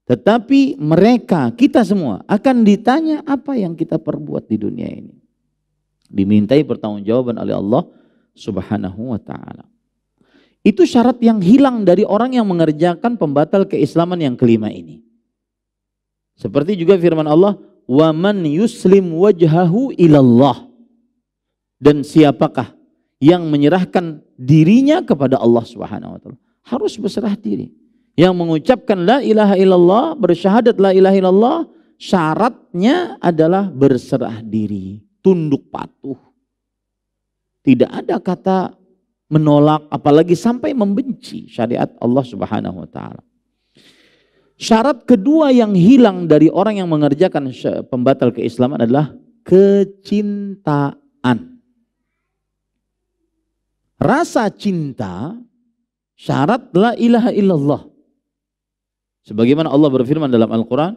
Tetapi mereka, kita semua akan ditanya apa yang kita perbuat di dunia ini. Dimintai pertanggungjawaban oleh Allah Subhanahu wa taala. Itu syarat yang hilang dari orang yang mengerjakan pembatal keislaman yang kelima ini. Seperti juga firman Allah, "Wa man yuslim wajhahu ilallah." Dan siapakah yang menyerahkan dirinya kepada Allah Subhanahu wa taala? Harus berserah diri. Yang mengucapkan la ilaha illallah, bersyahadat la ilaha illallah, syaratnya adalah berserah diri, tunduk patuh. Tidak ada kata menolak, apalagi sampai membenci syariat Allah Subhanahu wa taala. Syarat kedua yang hilang dari orang yang mengerjakan pembatal keislaman adalah kecintaan. Rasa cinta syarat la ilaha illallah. Sebagaimana Allah berfirman dalam Al-Quran,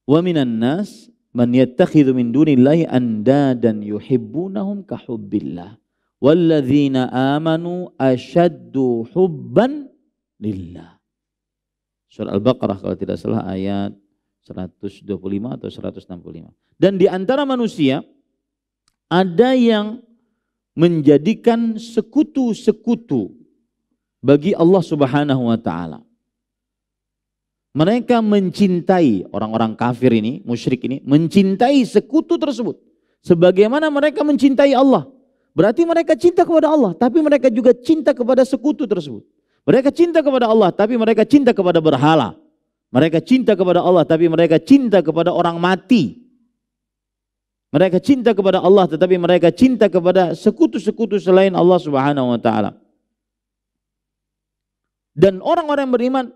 "Wa minan nas man yattakhidhu min dunillahi andadan yuhibbunahum kahubbillah. Walladzina amanu asyaddu hubban lillah." Surah Al-Baqarah kalau tidak salah ayat 125 atau 165. Dan di antara manusia ada yang menjadikan sekutu-sekutu bagi Allah Subhanahu wa taala. Mereka mencintai, orang-orang kafir ini, musyrik ini, mencintai sekutu tersebut sebagaimana mereka mencintai Allah. Berarti mereka cinta kepada Allah, tapi mereka juga cinta kepada sekutu tersebut. Mereka cinta kepada Allah, tapi mereka cinta kepada berhala. Mereka cinta kepada Allah, tapi mereka cinta kepada orang mati. Mereka cinta kepada Allah, tetapi mereka cinta kepada sekutu-sekutu selain Allah Subhanahu wa taala. Dan orang-orang beriman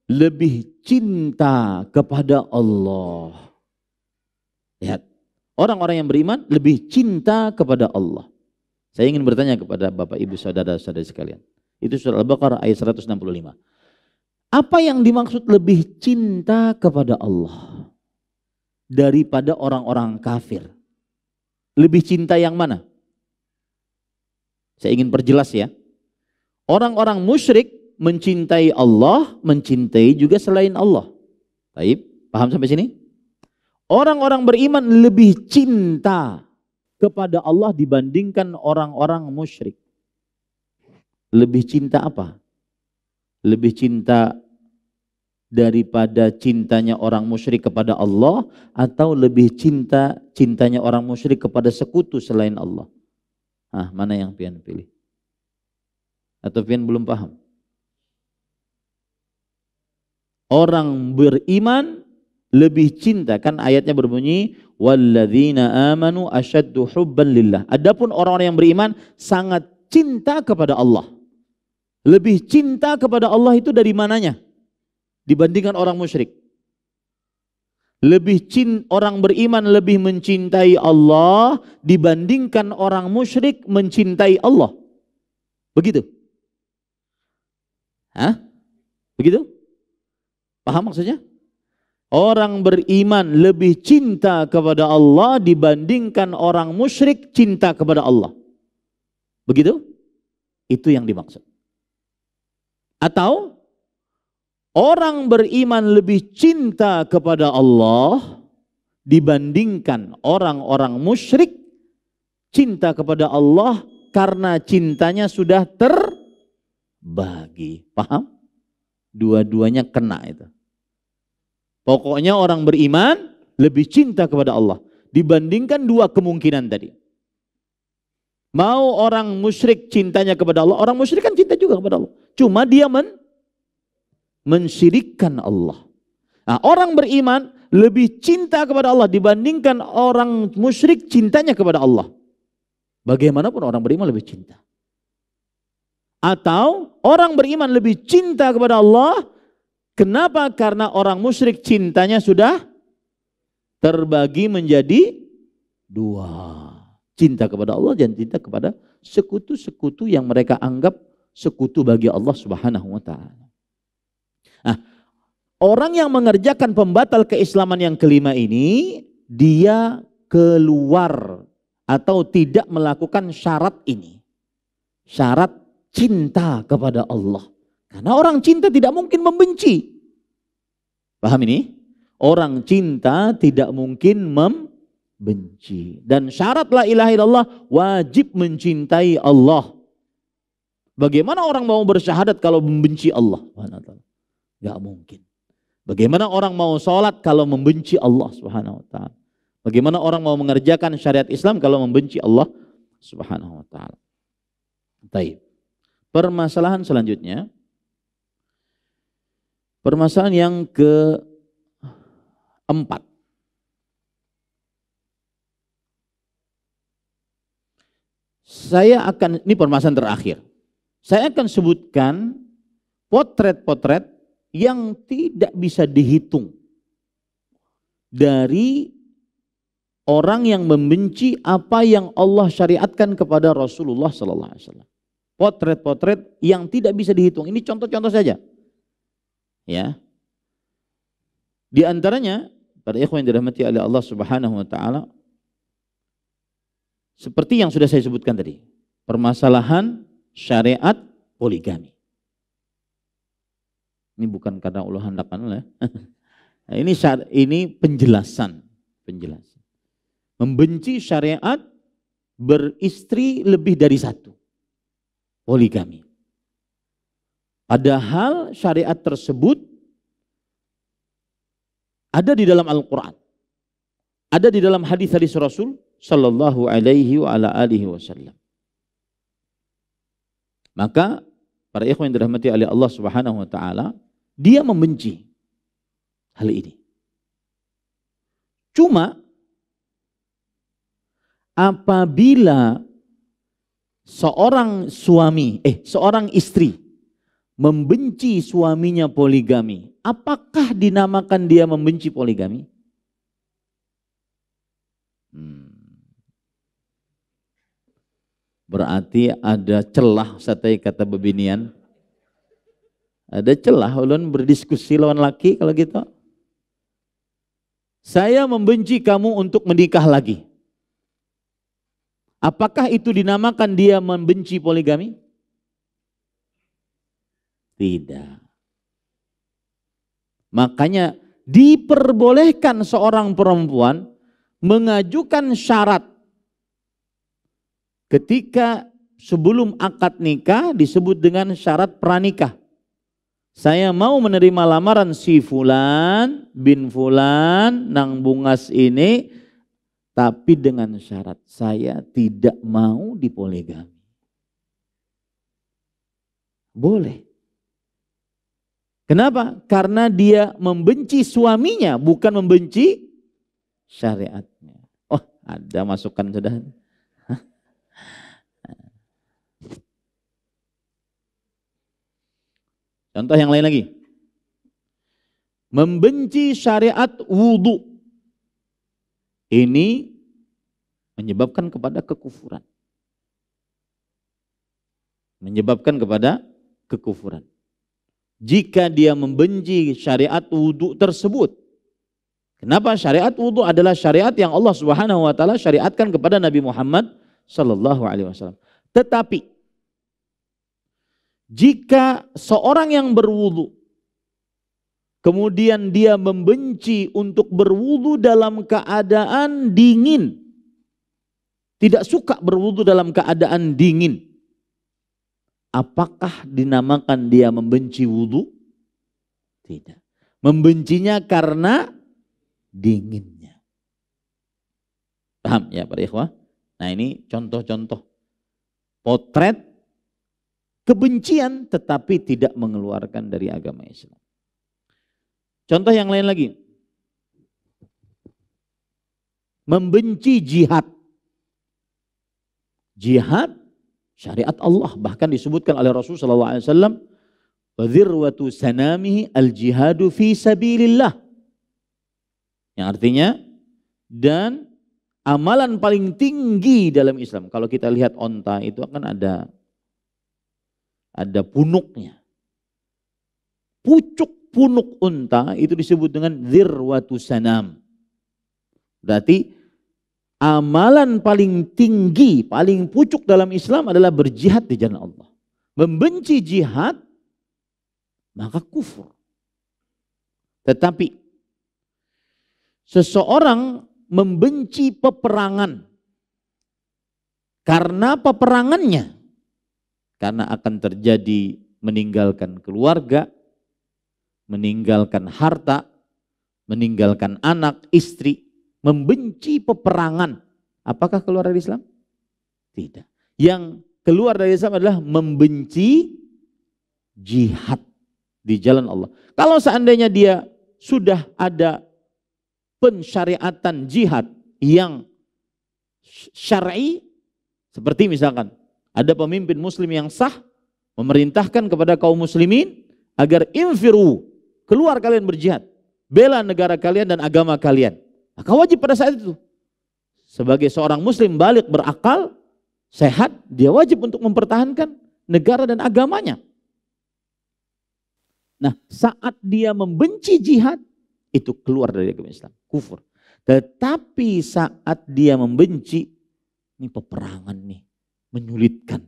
lebih cinta kepada Allah. Lihat, Orang-orang yang beriman lebih cinta kepada Allah. Saya ingin bertanya kepada Bapak Ibu saudara-saudari sekalian. Itu surah Al-Baqarah ayat 165. Apa yang dimaksud lebih cinta kepada Allah daripada orang-orang kafir? Lebih cinta yang mana? Saya ingin perjelas ya. Orang-orang musyrik mencintai Allah, mencintai juga selain Allah. Baik, paham sampai sini? Orang-orang beriman lebih cinta kepada Allah dibandingkan orang-orang musyrik. Lebih cinta apa? Lebih cinta daripada cintanya orang musyrik kepada Allah, atau lebih cintanya orang musyrik kepada sekutu selain Allah? Mana yang pian pilih? Atau pian belum paham? Orang beriman lebih cinta, kan ayatnya berbunyi walladzina amanu asyaddu hubban lillah. Adapun orang-orang yang beriman sangat cinta kepada Allah. Lebih cinta kepada Allah itu dari mananya dibandingkan orang musyrik? Orang beriman lebih mencintai Allah dibandingkan orang musyrik mencintai Allah. Begitu? Begitu? Paham maksudnya? Orang beriman lebih cinta kepada Allah dibandingkan orang musyrik cinta kepada Allah. Begitu? Itu yang dimaksud. Atau orang beriman lebih cinta kepada Allah dibandingkan orang-orang musyrik cinta kepada Allah karena cintanya sudah terbagi. Paham? Dua-duanya kena itu. Pokoknya orang beriman lebih cinta kepada Allah dibandingkan dua kemungkinan tadi. Mau orang musyrik cintanya kepada Allah, orang musyrik kan cinta juga kepada Allah. Cuma dia mensyirikkan Allah. Orang beriman lebih cinta kepada Allah dibandingkan orang musyrik cintanya kepada Allah. Bagaimanapun orang beriman lebih cinta. Atau orang beriman lebih cinta kepada Allah. Kenapa? Karena orang musyrik cintanya sudah terbagi menjadi dua. Cinta kepada Allah dan cinta kepada sekutu-sekutu yang mereka anggap sekutu bagi Allah Subhanahu wa ta'ala. Orang yang mengerjakan pembatal keislaman yang kelima ini, dia keluar atau tidak melakukan syarat ini. Syarat cinta kepada Allah. Karena orang cinta tidak mungkin membenci. Paham ini? Orang cinta tidak mungkin membenci. Dan syarat la ilaha illallah wajib mencintai Allah. Bagaimana orang mau bersyahadat kalau membenci Allah? Gak mungkin. Bagaimana orang mau sholat kalau membenci Allah Subhanahu wa ta'ala? Bagaimana orang mau mengerjakan syariat Islam kalau membenci Allah Subhanahu wa ta'ala? Baik. Permasalahan selanjutnya. Permasalahan yang keempat. Ini permasalahan terakhir. Saya akan sebutkan potret-potret yang tidak bisa dihitung dari orang yang membenci apa yang Allah syariatkan kepada Rasulullah sallallahu alaihi wasallam. Potret-potret yang tidak bisa dihitung. Ini contoh-contoh saja. Ya. Di antaranya para ikhwan yang dirahmati oleh Allah Subhanahu wa taala, seperti yang sudah saya sebutkan tadi, permasalahan syariat poligami. Ini bukan karena Allah hendakan ya. Ini penjelasan. Membenci syariat beristri lebih dari satu. Poligami. Padahal syariat tersebut ada di dalam Al-Quran. Ada di dalam hadis-hadis Rasul sallallahu alaihi wa ala alihi wasallam. Maka para ikhwan yang dirahmati oleh Allah Subhanahu wa taala, dia membenci hal ini. Cuma apabila seorang istri membenci suaminya poligami, apakah dinamakan dia membenci poligami? Berarti ada celah satai kata bebinian. Ada celah ulun berdiskusi lawan laki kalau gitu. Saya membenci kamu untuk menikah lagi. Apakah itu dinamakan dia membenci poligami? Tidak. Makanya diperbolehkan seorang perempuan mengajukan syarat ketika sebelum akad nikah, disebut dengan syarat pranikah. Saya mau menerima lamaran si fulan bin fulan nang bungas ini, tapi dengan syarat saya tidak mau dipoligami. Boleh. Kenapa? Karena dia membenci suaminya, bukan membenci syariatnya. Oh, ada masukan sudah. Contoh yang lain lagi. Membenci syariat wudu. Ini menyebabkan kepada kekufuran. Menyebabkan kepada kekufuran. Jika dia membenci syariat wudu tersebut. Kenapa? Syariat wudu adalah syariat yang Allah Subhanahu wa taala syariatkan kepada Nabi Muhammad sallallahu alaihi wasallam. Tetapi jika seorang yang berwudu kemudian dia membenci untuk berwudu dalam keadaan dingin, tidak suka berwudu dalam keadaan dingin, apakah dinamakan dia membenci wudu? Tidak. Membencinya karena dinginnya. Paham ya para ikhwah? Nah, ini contoh-contoh potret kebencian tetapi tidak mengeluarkan dari agama Islam. Contoh yang lain lagi. Membenci jihad. Jihad syariat Allah, bahkan disebutkan oleh Rasulullah SAW, "Dzirwatu sanamihi al-jihadu fi sabilillah." Yang artinya, dan amalan paling tinggi dalam Islam. Kalau kita lihat onta itu akan ada punuknya. Pucuk punuk unta itu disebut dengan dzirwatu sanam. Berarti amalan paling tinggi, paling pucuk dalam Islam adalah berjihad di jalan Allah. Membenci jihad maka kufur. Tetapi seseorang membenci peperangan karena peperangannya, karena akan terjadi meninggalkan keluarga, meninggalkan harta, meninggalkan anak, istri, membenci peperangan. Apakah keluar dari Islam? Tidak. Yang keluar dari Islam adalah membenci jihad di jalan Allah. Kalau seandainya dia sudah ada pensyariatan jihad yang syar'i, seperti misalkan ada pemimpin muslim yang sah memerintahkan kepada kaum muslimin agar infiru, keluar kalian berjihad, bela negara kalian dan agama kalian. Maka wajib pada saat itu sebagai seorang muslim balik berakal, sehat, dia wajib untuk mempertahankan negara dan agamanya. Nah, saat dia membenci jihad, itu keluar dari agama Islam, kufur. Tetapi saat dia membenci, ini peperangan nih, menyulitkan.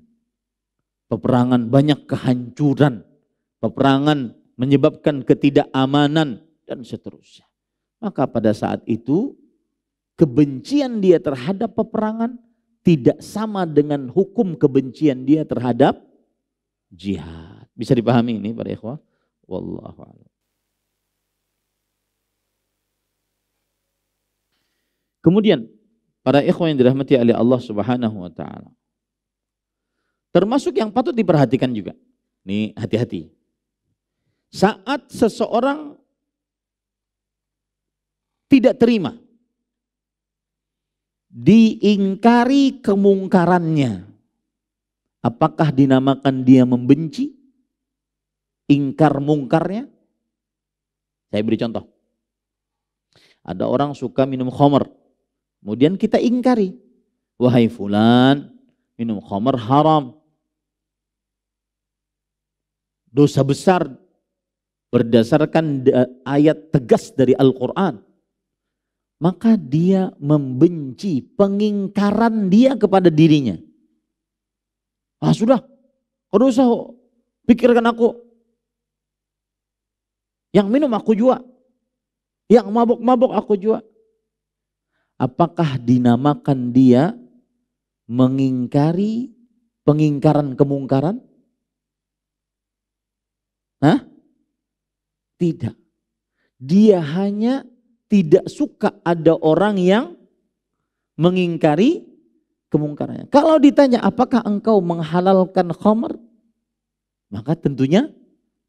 Peperangan banyak kehancuran, peperangan menyebabkan ketidakamanan dan seterusnya. Maka pada saat itu kebencian dia terhadap peperangan tidak sama dengan hukum kebencian dia terhadap jihad. Bisa dipahami ini para ikhwah? Wallahu a'lam. Kemudian para ikhwah yang dirahmati oleh Allah Subhanahu wa taala, termasuk yang patut diperhatikan juga. Nih, hati-hati. Saat seseorang tidak terima, diingkari kemungkarannya, apakah dinamakan dia membenci? Ingkar mungkarnya? Saya beri contoh. Ada orang suka minum khamr, Kemudian kita ingkari. Wahai fulan, minum khamar haram. Dosa besar berdasarkan ayat tegas dari Al-Quran. Maka dia membenci, pengingkaran dia kepada dirinya. Sudah, kau usah pikirkan aku. Yang minum aku juga. Yang mabuk-mabuk aku juga. Apakah dinamakan dia mengingkari pengingkaran kemungkaran? Tidak. Dia hanya tidak suka ada orang yang mengingkari kemungkarannya. Kalau ditanya apakah engkau menghalalkan khamr? Maka tentunya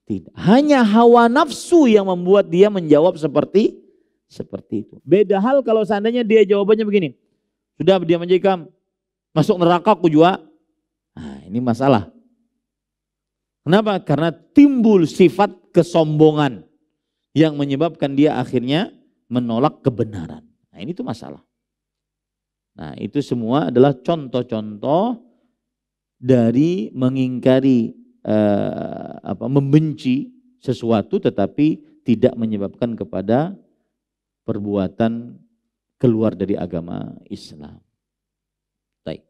tidak. Hanya hawa nafsu yang membuat dia menjawab seperti itu. Beda hal kalau seandainya dia jawabannya begini. Sudah dia menjikam, masuk neraka aku juga. Ini masalah. Kenapa? Karena timbul sifat kesombongan yang menyebabkan dia akhirnya menolak kebenaran. Ini tuh masalah. Itu semua adalah contoh-contoh dari mengingkari membenci sesuatu tetapi tidak menyebabkan kepada perbuatan keluar dari agama Islam. Baik.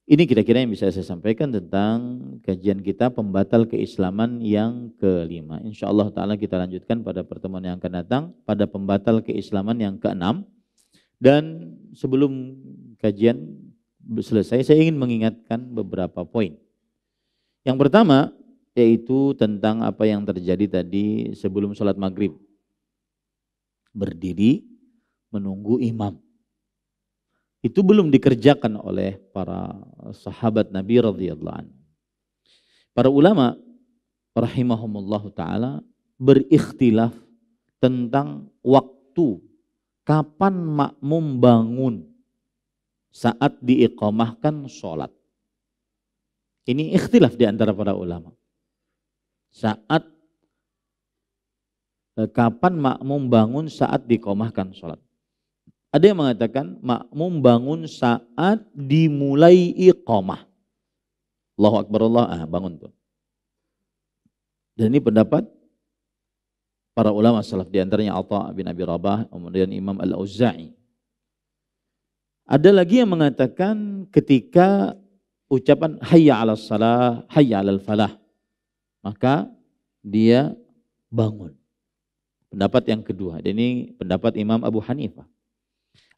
Ini kira-kira yang bisa saya sampaikan tentang kajian kita pembatal keislaman yang kelima. InsyaAllah ta'ala kita lanjutkan pada pertemuan yang akan datang pada pembatal keislaman yang keenam. Dan sebelum kajian selesai saya ingin mengingatkan beberapa poin. Yang pertama yaitu tentang apa yang terjadi tadi sebelum sholat maghrib. Berdiri menunggu imam. Itu belum dikerjakan oleh para sahabat Nabi radhiyallahu anhu. Para ulama rahimahumullah ta'ala berikhtilaf tentang waktu kapan makmum bangun saat diiqamahkan sholat. Ini ikhtilaf di antara para ulama. Kapan makmum bangun saat diiqamahkan sholat. Ada yang mengatakan makmum bangun saat dimulai iqamah. Allahu Akbar Allah, bangun tuh. Dan ini pendapat para ulama salaf, di antaranya Atha bin Abi Rabah, kemudian Imam Al-Auza'i. Ada lagi yang mengatakan ketika ucapan hayya 'alas shalah, hayya 'alal falah, maka dia bangun. Pendapat yang kedua, dan ini pendapat Imam Abu Hanifah.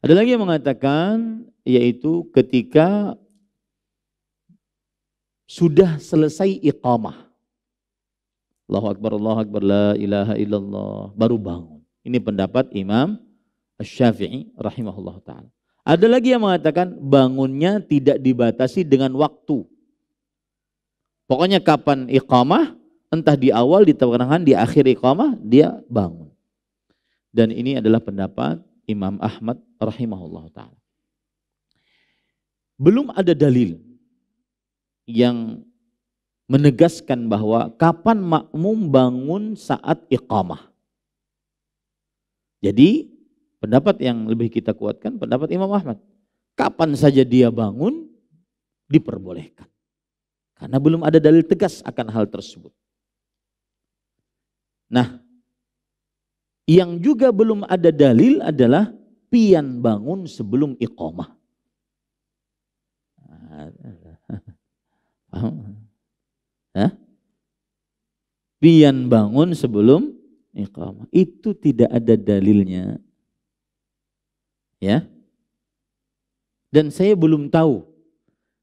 Ada lagi yang mengatakan yaitu ketika sudah selesai iqamah. Allahu Akbar, la ilaha illallah, baru bangun. Ini pendapat Imam Asy-Syafi'i rahimahullah ta'ala. Ada lagi yang mengatakan bangunnya tidak dibatasi dengan waktu. Pokoknya kapan iqamah, entah di awal, di tengah, di akhir iqamah, dia bangun. Dan ini adalah pendapat Imam Ahmad rahimahullah ta'ala. Belum ada dalil yang menegaskan bahwa kapan makmum bangun saat iqamah. Jadi pendapat yang lebih kita kuatkan pendapat Imam Ahmad. Kapan saja dia bangun diperbolehkan. Karena belum ada dalil tegas akan hal tersebut. Nah, yang juga belum ada dalil adalah pian bangun sebelum iqamah. Pian bangun sebelum iqamah. Itu tidak ada dalilnya. Ya. Dan saya belum tahu.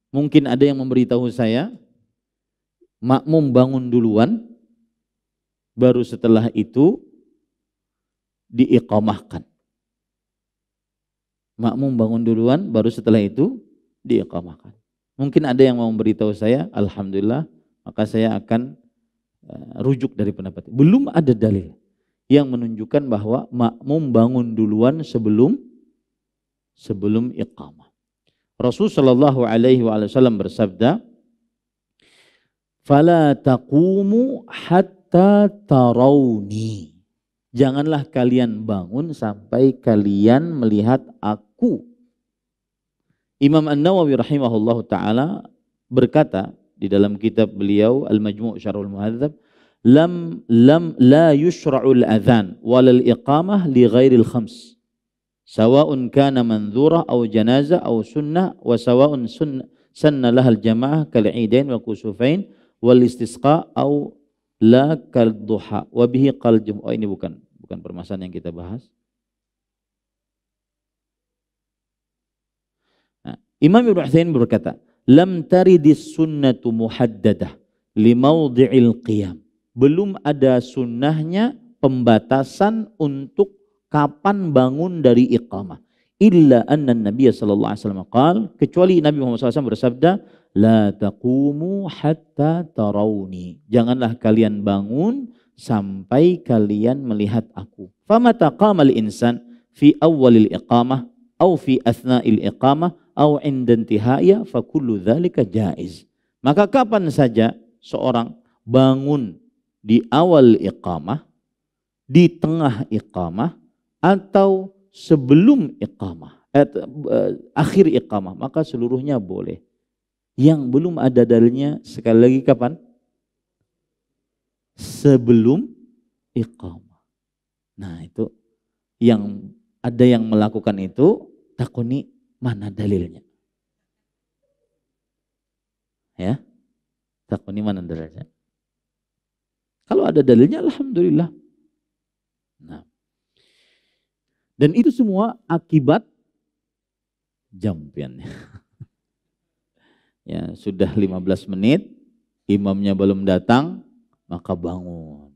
Mungkin ada yang memberitahu saya makmum bangun duluan, baru setelah itu diiqamahkan. Makmum bangun duluan, baru setelah itu diiqamahkan. Mungkin ada yang mau memberitahu saya, alhamdulillah, maka saya akan rujuk dari pendapat. Belum ada dalil yang menunjukkan bahwa makmum bangun duluan sebelum iqamah. Rasul sallallahu alaihi wasallam bersabda, "Fala taqumu hatta tarawni." Janganlah kalian bangun sampai kalian melihat aku. Imam An-Nawawi rahimahullahu taala berkata di dalam kitab beliau Al-Majmu' Syarhul Muhadzab, lam la yushra'ul adhan walal iqamah li ghairil khams. Sawa'un kana manzura aw janazah aw sunnah wa sawa'un sanna lahal jamaah kal idain wa kusufain wal istisqa aw la kal duha wa bihi qal jum'ah. Ini bukan permasalahan yang kita bahas. Nah, Imam Ibnu Utsaimin berkata, lam taridis sunnatu muhaddadah li mawdi'il qiyam. Belum ada sunnahnya pembatasan untuk kapan bangun dari iqamah. Illa anna Nabi sallallahu alaihi wasallam qaal, kecuali Nabi Muhammad SAW bersabda, la taqumu hatta tarawni. Janganlah kalian bangun sampai kalian melihat aku. Famata qamal insan fi awalil iqamah au fi athna'il iqamah au inda intihaiya fa kullu dzalika jaiz. Maka kapan saja seorang bangun di awal iqamah, di tengah iqamah, atau sebelum iqamah, akhir iqamah, maka seluruhnya boleh. Yang belum ada dalilnya sekali lagi kapan? Sebelum iqamah. Nah itu yang ada yang melakukan itu, takuni mana dalilnya? Ya, takuni mana dalilnya? Kalau ada dalilnya, alhamdulillah. Nah, dan itu semua akibat jampian. Ya, sudah 15 menit, imamnya belum datang, maka bangun.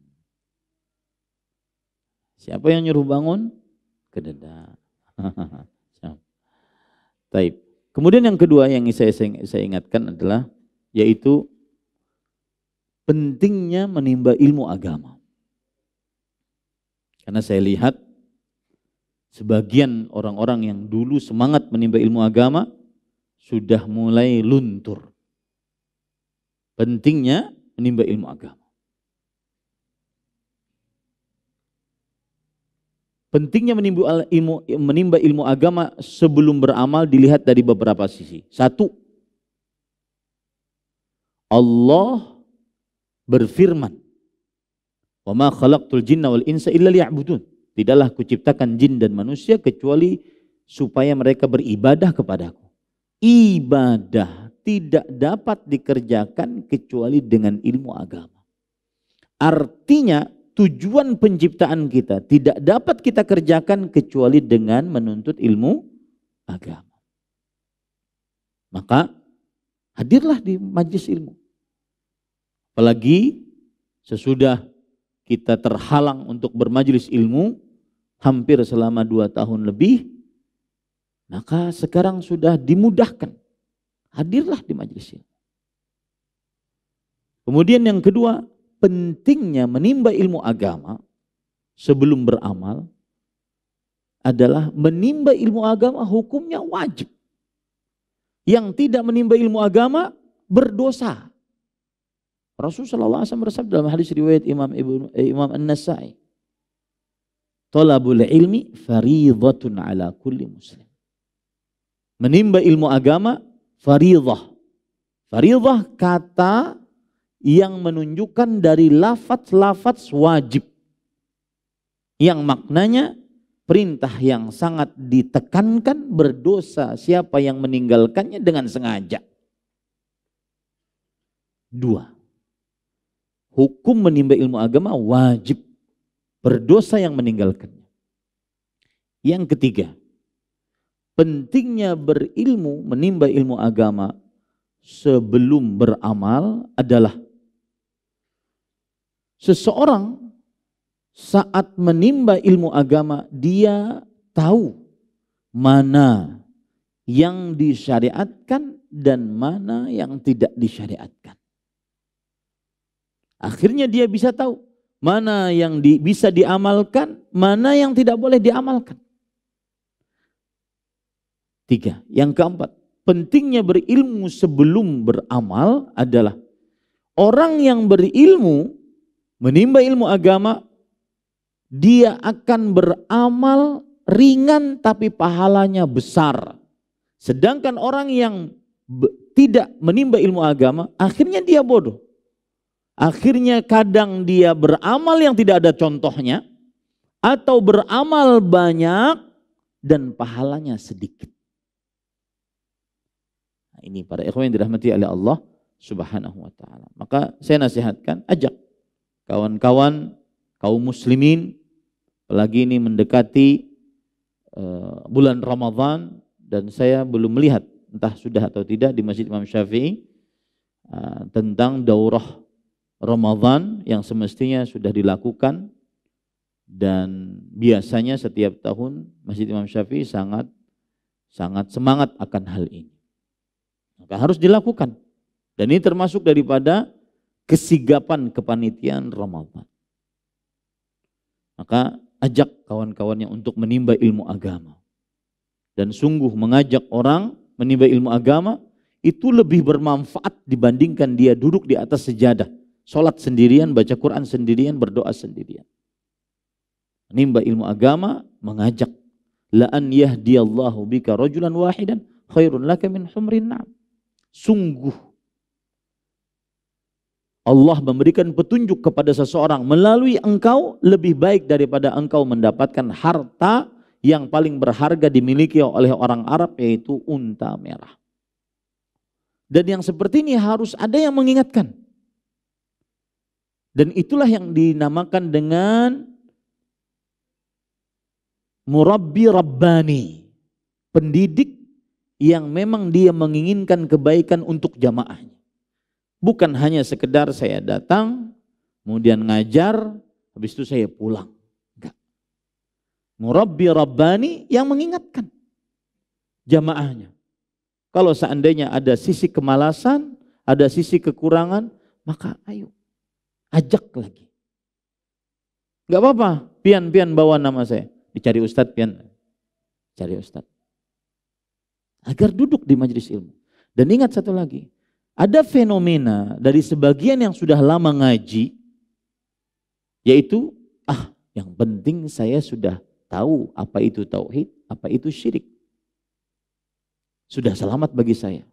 Siapa yang nyuruh bangun? Kededa. Taib. Kemudian yang kedua yang saya ingatkan adalah yaitu pentingnya menimba ilmu agama. Karena saya lihat sebagian orang-orang yang dulu semangat menimba ilmu agama sudah mulai luntur. Pentingnya menimba ilmu agama. Pentingnya menimba ilmu agama sebelum beramal dilihat dari beberapa sisi. Satu, Allah berfirman, "Wa ma khalaqtul jinna wal insa illa liya'budun." Tidaklah kuciptakan jin dan manusia kecuali supaya mereka beribadah kepadaku. Ibadah tidak dapat dikerjakan kecuali dengan ilmu agama. Artinya tujuan penciptaan kita tidak dapat kita kerjakan kecuali dengan menuntut ilmu agama. Maka hadirlah di majelis ilmu. Apalagi sesudah kita terhalang untuk bermajelis ilmu hampir selama 2 tahun lebih, maka sekarang sudah dimudahkan. Hadirlah di majelis ilmu. Kemudian yang kedua, pentingnya menimba ilmu agama sebelum beramal adalah menimba ilmu agama hukumnya wajib. Yang tidak menimba ilmu agama berdosa. Rasulullah SAW bersabda dalam hadis riwayat Imam An-Nasa'i, "Talabul ilmi fariidhatun ala kulli muslim." Menimba ilmu agama fariidhah. Fariidhah kata yang menunjukkan dari lafaz-lafaz wajib. Yang maknanya perintah yang sangat ditekankan, berdosa siapa yang meninggalkannya dengan sengaja. 2. Hukum menimba ilmu agama wajib, berdosa yang meninggalkannya. Yang ketiga, pentingnya berilmu, menimba ilmu agama sebelum beramal adalah seseorang saat menimba ilmu agama dia tahu mana yang disyariatkan dan mana yang tidak disyariatkan. Akhirnya dia bisa tahu mana yang bisa diamalkan, mana yang tidak boleh diamalkan. 3. Yang keempat, pentingnya berilmu sebelum beramal adalah orang yang berilmu, menimba ilmu agama, dia akan beramal ringan tapi pahalanya besar. Sedangkan orang yang tidak menimba ilmu agama, akhirnya dia bodoh. Akhirnya kadang dia beramal yang tidak ada contohnya, atau beramal banyak dan pahalanya sedikit. Nah, ini para ikhwan yang dirahmati oleh Allah Subhanahu wa ta'ala. Maka saya nasihatkan, ajak kawan-kawan kaum muslimin, apalagi ini mendekati bulan Ramadan, dan saya belum melihat entah sudah atau tidak di Masjid Imam Syafi'i tentang daurah Ramadan yang semestinya sudah dilakukan, dan biasanya setiap tahun Masjid Imam Syafi'i sangat semangat akan hal ini. Maka harus dilakukan, dan ini termasuk daripada kesigapan kepanitiaan Ramadan. Maka ajak kawan-kawannya untuk menimba ilmu agama. Dan sungguh mengajak orang menimba ilmu agama itu lebih bermanfaat dibandingkan dia duduk di atas sejadah, sholat sendirian, baca Quran sendirian, berdoa sendirian. Menimba ilmu agama, mengajak. La an yahdiyallahu bika rajulan wahidan khairun laka min humrin na'am. Sungguh Allah memberikan petunjuk kepada seseorang melalui engkau lebih baik daripada engkau mendapatkan harta yang paling berharga dimiliki oleh orang Arab, yaitu unta merah. Dan yang seperti ini harus ada yang mengingatkan. Dan itulah yang dinamakan dengan murabbi rabbani, pendidik yang memang dia menginginkan kebaikan untuk jamaahnya. Bukan hanya sekedar saya datang, kemudian ngajar, habis itu saya pulang. Enggak. Murabbi rabbani yang mengingatkan jamaahnya. Kalau seandainya ada sisi kemalasan, ada sisi kekurangan, maka ayo ajak lagi. Enggak apa-apa, pian bawa nama saya. Dicari ustadz, pian. Cari ustadz. Agar duduk di majelis ilmu. Dan ingat satu lagi, ada fenomena dari sebagian yang sudah lama ngaji, yaitu yang penting saya sudah tahu apa itu tauhid, apa itu syirik. Sudah selamat bagi saya.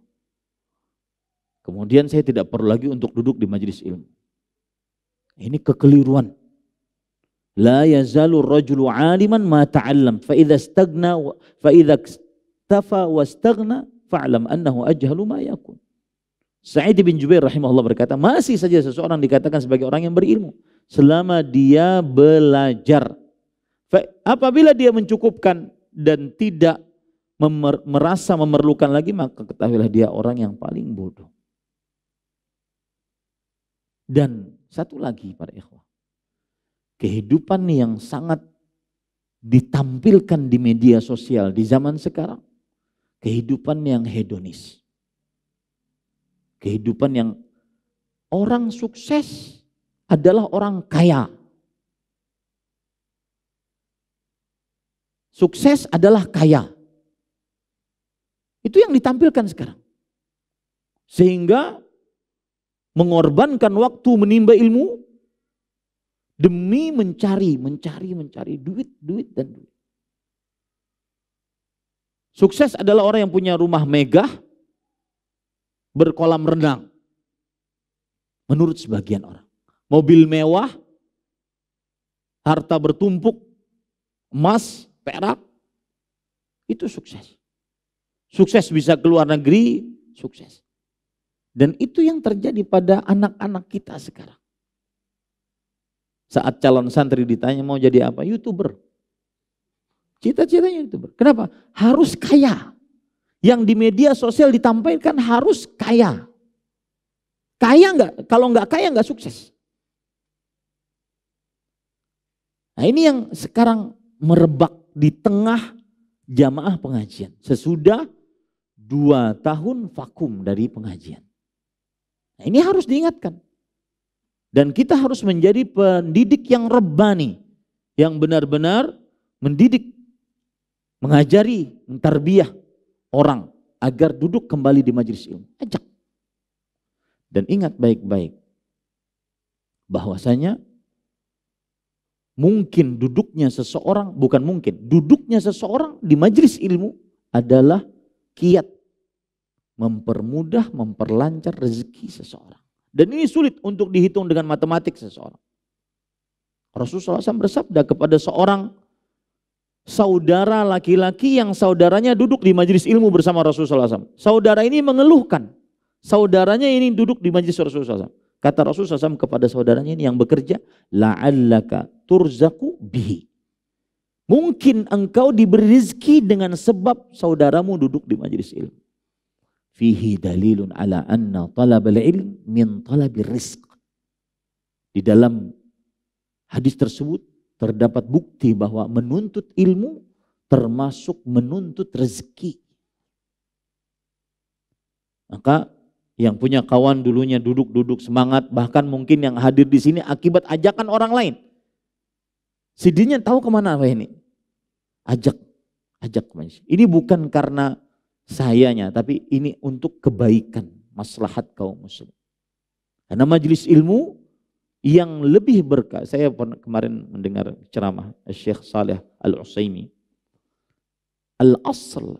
Kemudian saya tidak perlu lagi untuk duduk di majelis ilmu. Ini kekeliruan. La yazalu rajulu aliman ma ta'allam fa idza istagna fa idza iktafa wastaghna fa'lam annahu ajhalu ma yakun. Sa'id bin Jubair rahimahullah berkata, masih saja seseorang dikatakan sebagai orang yang berilmu selama dia belajar. Apabila dia mencukupkan dan tidak merasa memerlukan lagi, maka ketahuilah dia orang yang paling bodoh. Dan satu lagi para ikhwah, kehidupan yang sangat ditampilkan di media sosial di zaman sekarang, kehidupan yang hedonis. Kehidupan yang orang sukses adalah orang kaya. Sukses adalah kaya. Itu yang ditampilkan sekarang. Sehingga mengorbankan waktu menimba ilmu demi mencari duit dan duit. Sukses adalah orang yang punya rumah megah, berkolam renang. Menurut sebagian orang. Mobil mewah, harta bertumpuk, emas, perak, itu sukses. Sukses bisa keluar negeri, sukses. Dan itu yang terjadi pada anak-anak kita sekarang. Saat calon santri ditanya mau jadi apa? YouTuber. Cita-citanya YouTuber. Kenapa? Harus kaya. Yang di media sosial ditampilkan harus kaya. Kaya enggak? Kalau enggak kaya enggak sukses. Nah ini yang sekarang merebak di tengah jamaah pengajian. Sesudah 2 tahun vakum dari pengajian. Nah ini harus diingatkan. Dan kita harus menjadi pendidik yang rabbani. Yang benar-benar mendidik, mengajari, mentarbiyah orang agar duduk kembali di majelis ilmu. Ajak. Dan ingat baik-baik bahwasanya mungkin duduknya seseorang, bukan mungkin, duduknya seseorang di majelis ilmu adalah kiat mempermudah, memperlancar rezeki seseorang. Dan ini sulit untuk dihitung dengan matematik seseorang. Rasulullah SAW bersabda kepada seorang saudara laki-laki yang saudaranya duduk di majelis ilmu bersama Rasulullah SAW. Saudara ini mengeluhkan, saudaranya ini duduk di majelis Rasulullah SAW. Kata Rasulullah SAW kepada saudaranya ini yang bekerja, la'allaka turzaku bihi. Mungkin engkau diberi rezeki dengan sebab saudaramu duduk di majelis ilmu. Fihi dalilun ala anna talabal ilm min talabir rizq. Di dalam hadis tersebut terdapat bukti bahwa menuntut ilmu termasuk menuntut rezeki. Maka yang punya kawan dulunya duduk-duduk semangat, bahkan mungkin yang hadir di sini akibat ajakan orang lain. Sidinnya tahu kemana apa ini? Ajak manusia. Ini bukan karena sayanya, tapi ini untuk kebaikan, maslahat kaum muslim. Karena majelis ilmu yang lebih berkah. Saya kemarin mendengar ceramah Syekh Saleh Al-Utsaimin.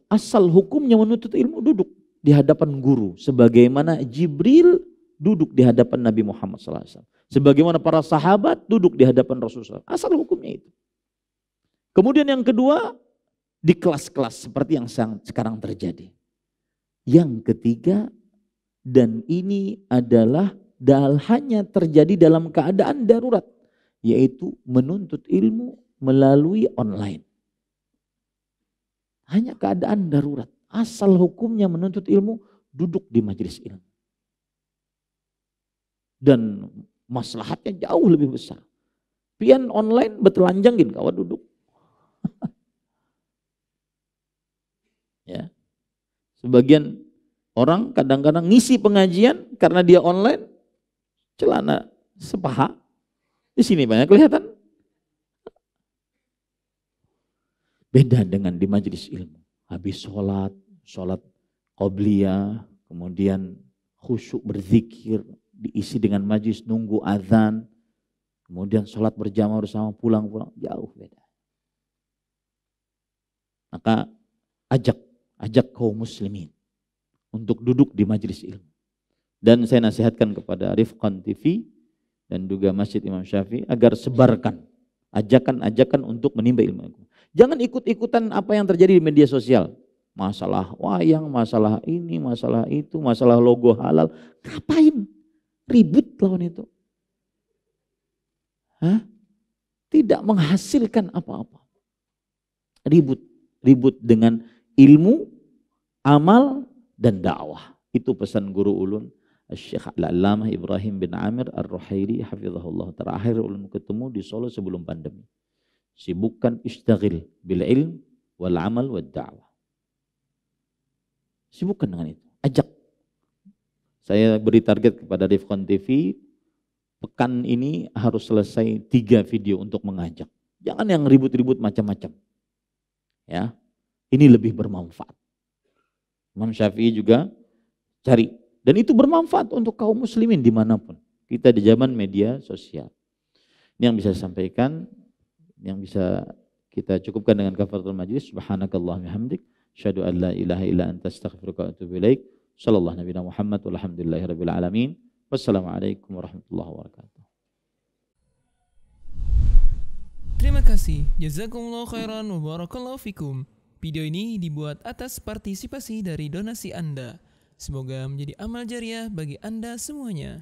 Asal hukumnya menuntut ilmu duduk di hadapan guru, sebagaimana Jibril duduk di hadapan Nabi Muhammad SAW, sebagaimana para sahabat duduk di hadapan Rasulullah. Asal hukumnya itu. Kemudian yang kedua, di kelas-kelas seperti yang sekarang terjadi. Yang ketiga, dan ini adalah hanya terjadi dalam keadaan darurat, yaitu menuntut ilmu melalui online. Hanya keadaan darurat. Asal hukumnya menuntut ilmu, duduk di majelis ilmu. Dan maslahatnya jauh lebih besar. Pian online betelanjangin kawan duduk. Ya. Sebagian orang kadang-kadang ngisi pengajian karena dia online, celana sepaha. Di sini banyak kelihatan. Beda dengan di majelis ilmu. Habis sholat qobliyah, kemudian khusyuk berzikir, diisi dengan majlis nunggu azan, kemudian sholat berjamaah bersama pulang, jauh beda. Maka ajak kaum muslimin untuk duduk di majelis ilmu. Dan saya nasihatkan kepada Rifqan TV dan juga Masjid Imam Syafi'i agar sebarkan ajakan untuk menimba ilmu. Jangan ikut-ikutan apa yang terjadi di media sosial. Masalah wayang, masalah ini, masalah itu, masalah logo halal. Ngapain? Ribut lawan itu. Tidak menghasilkan apa-apa. Ribut dengan ilmu, amal, dan dakwah. Itu pesan guru ulun Syekh Al-Allamah Ibrahim bin Amir Ar-Ruhaili hafizahullah. Terakhir ulun ketemu di Solo sebelum pandemi. Sibukkan istaghil bil ilm wal amal wad da'wah. Sibukkan dengan itu. Ajak. Saya beri target kepada Rifqan TV, pekan ini harus selesai 3 video untuk mengajak. Jangan yang ribut-ribut macam-macam. Ya, ini lebih bermanfaat. Imam Syafi'i juga cari. Dan itu bermanfaat untuk kaum muslimin dimanapun. Kita di zaman media sosial. Ini yang bisa saya sampaikan, yang bisa kita cukupkan dengan kafaratul majlis. Subhanakallahumma hamdik, asyhadu an la ilaha illa anta astaghfiruka wa atubu ilaik. Sallallahu nabiyana Muhammad walhamdulillahirabbil alamin. Wassalamualaikum warahmatullahi wabarakatuh. Terima kasih. Jazakumullah khairan wa barakallahu fikum. Video ini dibuat atas partisipasi dari donasi Anda. Semoga menjadi amal jariah bagi Anda semuanya.